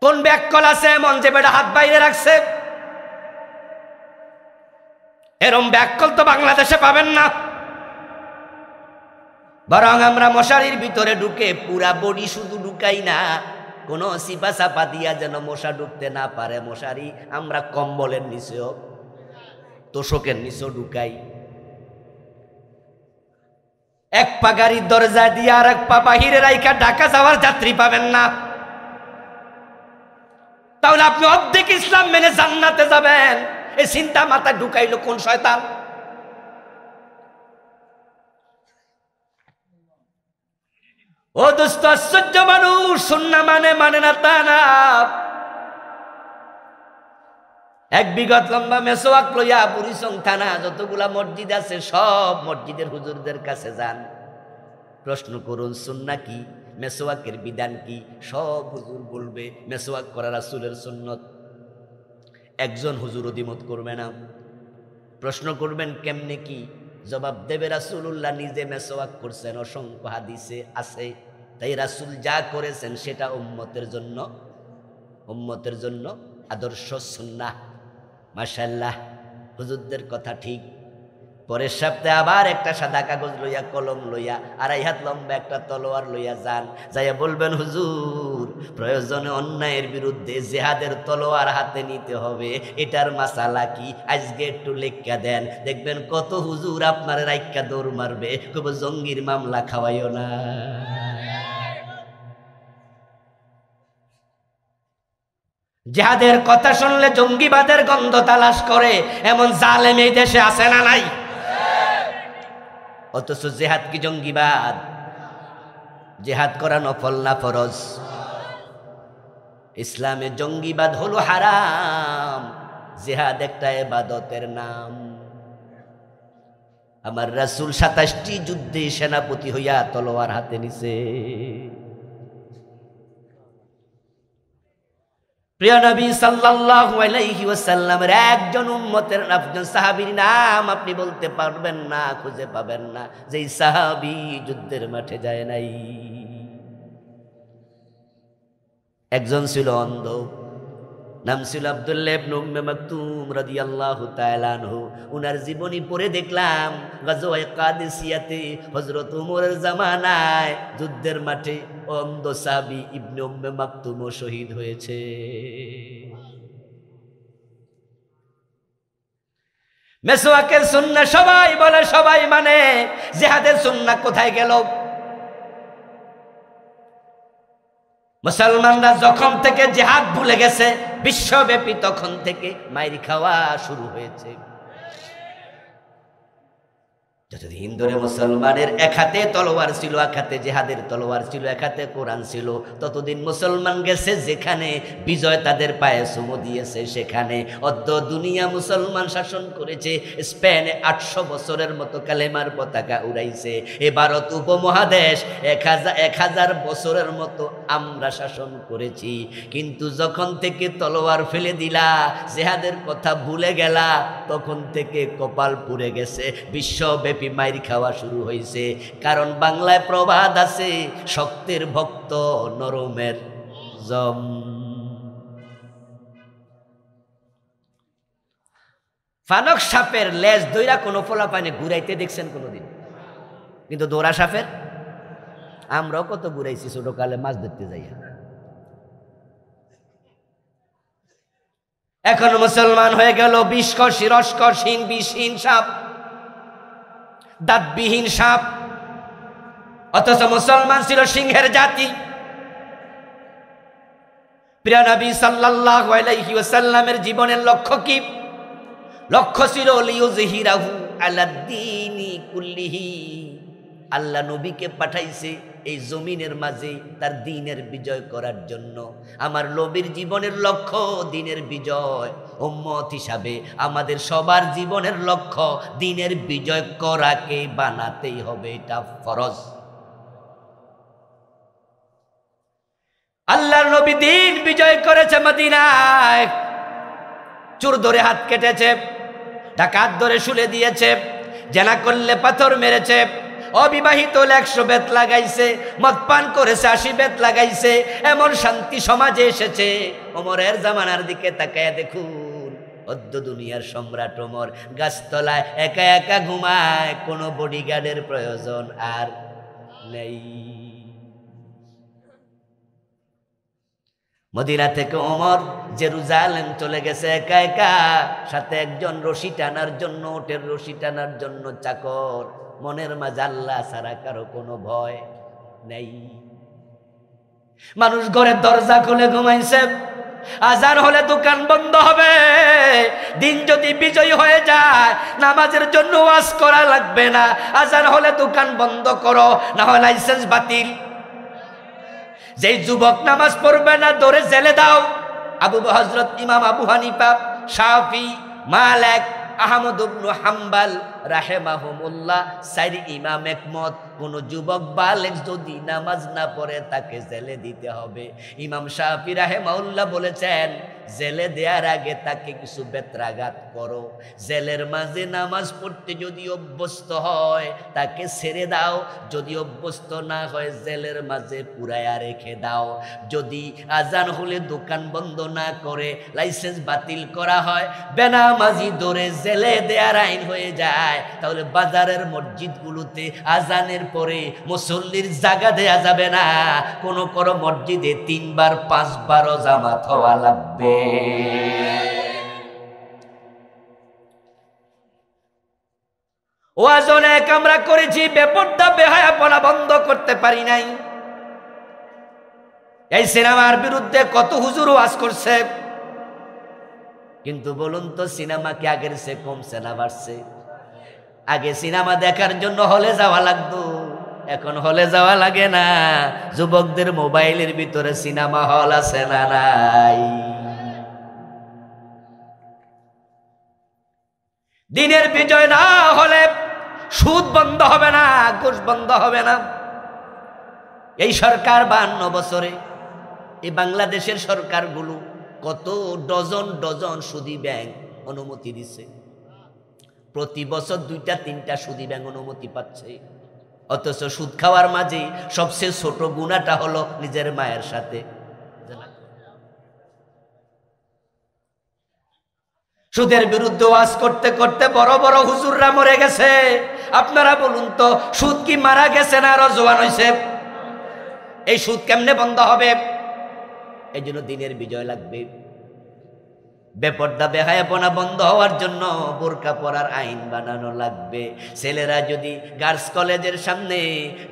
কোন ব্যাককল আছে এমন যে বেটা হাত বাইরে রাখছে? এরম ব্যাককল তো বাংলাদেশে পাবেন না। বরং আমরা মশারির ভিতরে ঢুকে পুরা বডি শুধু ঢুকাই না, কোনো সিপা চাপা দিয়া যেন মশা ঢুকতে না পারে। মশারি আমরা কম্বলের নিচেও তোষকের নিচেও ঢুকাই। এক পা গাড়ির দরজা দিয়ে আর এক পা বাহিরে রাইখা ঢাকা যাওয়ার যাত্রী পাবেন না। তাহলে আপনি অর্ধেক ইসলাম মেনে জান্নাতে যাবেন, এই চিন্তা মাথায় ঢুকাইলো কোন শয়তান? ও দোস্ত, আশ্চর্য মানুষ সুন্নাহ মানে না তা না। এক বিগত লম্বা মেসোয়াক লইয়া বুড়িচং থানা যতগুলা মসজিদ আছে সব মসজিদের হুজুরদের কাছে যান, প্রশ্ন করুন সুন্নাহ কি, মেসোয়াকের বিধান কি? সব হুজুর বলবে মেসোয়াক করা রাসূলের সুন্নত। একজন হুজুর দ্বিমত করবে না। প্রশ্ন করবেন কেমনে কি, জবাব দেবে রাসূলুল্লাহ নিজে মেসোয়াক করছেন, অসংখ্য হাদিসে আছে। তাই রাসূল যা করেছেন সেটা উম্মতের জন্য আদর্শ সুন্নাহ। মাশাআল্লাহ, হুজুরদের কথা ঠিক। পরের সপ্তাহে আবার একটা সাদা কাগজ লইয়া কলম লইয়া 2.5 হাত লম্বা একটা তলোয়ার লইয়া যান, যাইয়া বলবেন হুজুর প্রয়োজনে অন্যায়ের বিরুদ্ধে জিহাদের তলোয়ার হাতে নিতে হবে, এটার মাসালা কি আজকে একটু লেখা দেন। দেখবেন কত হুজুর আপনার রাইখা দৌড় মারবে, খুব জঙ্গির মামলা খাওয়াইও না। জিহাদের কথা শুনলে জঙ্গিবাদের গন্ধ তালাশ করে এমন জালেম এই দেশে আছে না নাই? অথচ জিহাদ কি জঙ্গিবাদ? জিহাদ করা নফল না ফরজ? ইসলামে জঙ্গিবাদ হলো হারাম, জিহাদ একটা ইবাদতের নাম। আমার রাসূল 27টি যুদ্ধে সেনাপতি হইয়া তলোয়ার হাতে নিছে। প্রিয় নবী সাল্লাল্লাহু আলাইহি ওয়াসাল্লামের একজন উম্মতের একজন সাহাবীর নাম আপনি বলতে পারবেন না, খুঁজে পাবেন না যে সাহাবী যুদ্ধের মাঠে যায় নাই। একজন ছিল অন্ধ, নাম ছিল আব্দুল্লাহ ইবনে উম্মে মাকতুম রাদিয়াল্লাহু তাআলা আনহু। উনার জীবনী পড়ে দেখলাম গাজওয়ায়ে কাদিসিয়াতে হযরত ওমরের জামানায় যুদ্ধের মাঠে অন্ধ সাহাবী ইবনে উম্মে মাকতুমও শহীদ হয়েছে। মেসওয়াকের সুন্নাহ সবাই বলে, সবাই মানে, জিহাদের সুন্নাহ কোথায় গেল? মুসলমানরা যখন থেকে জিহাদ ভুলে গেছে বিশ্বব্যাপী, তখন থেকে মাইর খাওয়া শুরু হয়েছে। যতদিন ধরে মুসলমানের এক হাতে তলোয়ার ছিল, এক হাতে জিহাদের তলোয়ার ছিল, এক হাতে কোরআন ছিল, ততদিন মুসলমান গেছে যেখানে বিজয় তাদের পায়ে চুমু দিয়েছে সেখানে। অর্ধ দুনিয়া মুসলমান শাসন করেছে, স্পেনে 800 বছরের মতো কালেমার পতাকা উড়াইছে। এ ভারত উপমহাদেশ 1000 বছরের মতো আমরা শাসন করেছি। কিন্তু যখন থেকে তলোয়ার ফেলে দিলা, জিহাদের কথা ভুলে গেলা, তখন থেকে কপাল পুড়ে গেছে, বিশ্বব্যাপী মাইর খাওয়া শুরু হয়েছে। কারণ বাংলায় প্রবাদ আছে, শক্তের ভক্ত নরমের জম। ফানক সাপের লেজ দইরা কোনো ফোলা পানি ঘুরাইতে দেখছেন কোনোদিন? কিন্তু দৌড়া সাপের আমরাও কত ঘুরাইছি ছোটকালে মাছ ধরতে যাইয়া। এখন মুসলমান হয়ে গেল বিষকর রসকরহীন বিষহীন সাপ, দাঁতবিহীন সাপ। অথচ মুসলমান ছিল সিংহের জাতি। প্রিয় নবী সাল্লাল্লাহু আলাইহি ওয়াসাল্লামের জীবনের লক্ষ্য কি? লক্ষ্য ছিল লিইয়ুযহিরাহু আলাদ-দীনি কুল্লিহি। আল্লাহ নবীকে পাঠাইছে এই জমিনের মাঝে তার দ্বীনের বিজয় করার জন্য। আমার নবীর জীবনের লক্ষ্য দ্বীনের বিজয়। উম্মত হিসাবে আমাদের সবার জীবনের লক্ষ্য দ্বীনের বিজয় করাকে বানাতেই হবে, এটা ফরজ। আল্লাহর নবী দ্বীন বিজয় করেছে মদিনায়। চোর ধরে হাত কেটেছে, ডাকাত ধরে শুলে দিয়েছে, জেনা করলে পাথর মেরেছে, অবিবাহিত 100 বেত লাগাইছে, মদ পান করেছে 80 বেত লাগাইছে। এমন শান্তি সমাজে এসেছে। ওমরের জামানার দিকে তাকায় দেখুন, অদ্য দুনিয়ার সম্রাট ওমর গাছতলায় একা একা ঘুমায়, কোনো বডিগার্ডের প্রয়োজন আর নেই। মদিনা থেকে ওমর জেরুজালেম চলে গেছে একা একা, সাথে একজন রশি টানার জন্য, ওটের রশি টানার জন্য চাকর। মনের মাঝে আল্লাহ ছাড়া কারো কোনো ভয় নেই। মানুষ ঘরের দরজা খুলে ঘুমাইছে, আজান হলে দোকান বন্ধ হবে। দিন যদি বিজয় হয়ে যায়, নামাজের জন্য ওয়াজ করা লাগবে না, আজান হলে দোকান বন্ধ করো, না হয় লাইসেন্স বাতিল। যেই যুবক নামাজ পড়বে না ধরে জেলে দাও। হযরত ইমাম আবু হানিফা, শাফি, মালিক, আহমদ ইবনে হাম্বল রাহিমাহুমুল্লাহ চার ইমাম একমত, কোন যুবক বালেগ যদি নামাজ না পড়ে তাকে জেলে দিতে হবে। ইমাম শাফি রাহিমাহুল্লাহ বলেছেন, জেলে দেওয়ার আগে তাকে কিছু বেত্রাঘাত করো। জেলের মাঝে নামাজ পড়তে যদি অভ্যস্ত হয় তাকে ছেড়ে দাও, যদি অভ্যস্ত না হয় জেলের মাঝে পুরাইয়া রেখে দাও। যদি আজান হলে দোকান বন্ধ না করে লাইসেন্স বাতিল করা হয়, বেনামাজি ধরে জেলে দেওয়ার আইন হয়ে যায়, তাহলে বাজারের মসজিদগুলোতে আজানের পরে মুসল্লির জায়গা দেয়া যাবে না। কোন কোন মসজিদে 3 বার 5 বারও জামাত হওয়া লাগবে। ওয়াজ অনেক আমরা করেছি, বেপরদা বেহায়াপনা বন্ধ করতে পারি নাই। এই সিনেমার বিরুদ্ধে কত হুজুর ওয়াজ করছে, কিন্তু বলুন তো সিনেমা কি আগের চেয়ে কমছে না বাড়ছে? আগে সিনেমা দেখার জন্য হলে যাওয়া লাগতো, এখন হলে যাওয়া লাগে না। যুবকদের মোবাইলের ভিতরে সিনেমা হল আছে না নাই? দিনের বিজয় না হলে সুদ বন্ধ হবে না, ঘুষ বন্ধ হবে না। এই সরকার 52 বছরে এই বাংলাদেশের সরকারগুলো কত ডজন ডজন সুদী ব্যাংক অনুমতি দিছে। প্রতি বছর 2টা-3টা সুদী ব্যাংক অনুমতি পাচ্ছে। অথচ সুদ খাওয়ার মাঝে সবচেয়ে ছোট গুনাহটা হলো নিজের মায়ের সাথে। সুদের বিরুদ্ধে ওয়াজ করতে করতে বড় বড় হুজুররা মরে গেছে। আপনারা বলুন তো, সুদ কি মারা গেছে না আরো জোয়ান হয়েছে? এই সুদ কেমনে বন্ধ হবে? এই জন্য দিনের বিজয় লাগবে। বেপরদা বেহায়াপনা বন্ধ হওয়ার জন্য বোরকা পরার আইন বানানো লাগবে। ছেলেরা যদি গার্লস কলেজের সামনে,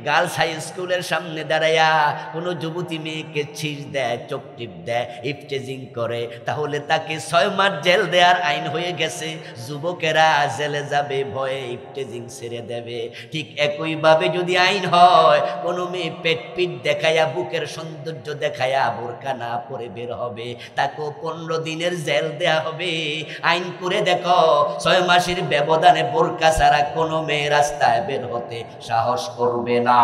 গার্লস হাই স্কুলের সামনে দাঁড়াইয়া কোনো যুবতী মেয়েকে ছিস দেয়, চোখ টিপ দেয়, ইফটেজিং করে, তাহলে তাকে 6 মাস জেল দেওয়ার আইন হয়ে গেছে। যুবকেরা জেলে যাবে ভয়ে, ইফটেজিং ছেড়ে দেবে। ঠিক একইভাবে যদি আইন হয়, কোনো মেয়ে পেট পিট দেখাইয়া, বুকের সৌন্দর্য দেখাইয়া বোরকা না পরে বের হবে, তাকেও 15 দিনের জেল দেয়া হবে। আইন করে দেখো, 6 মাসের ব্যবধানে বোরকা ছাড়া কোনো মেয়ে রাস্তায় বের হতে সাহস করবে না।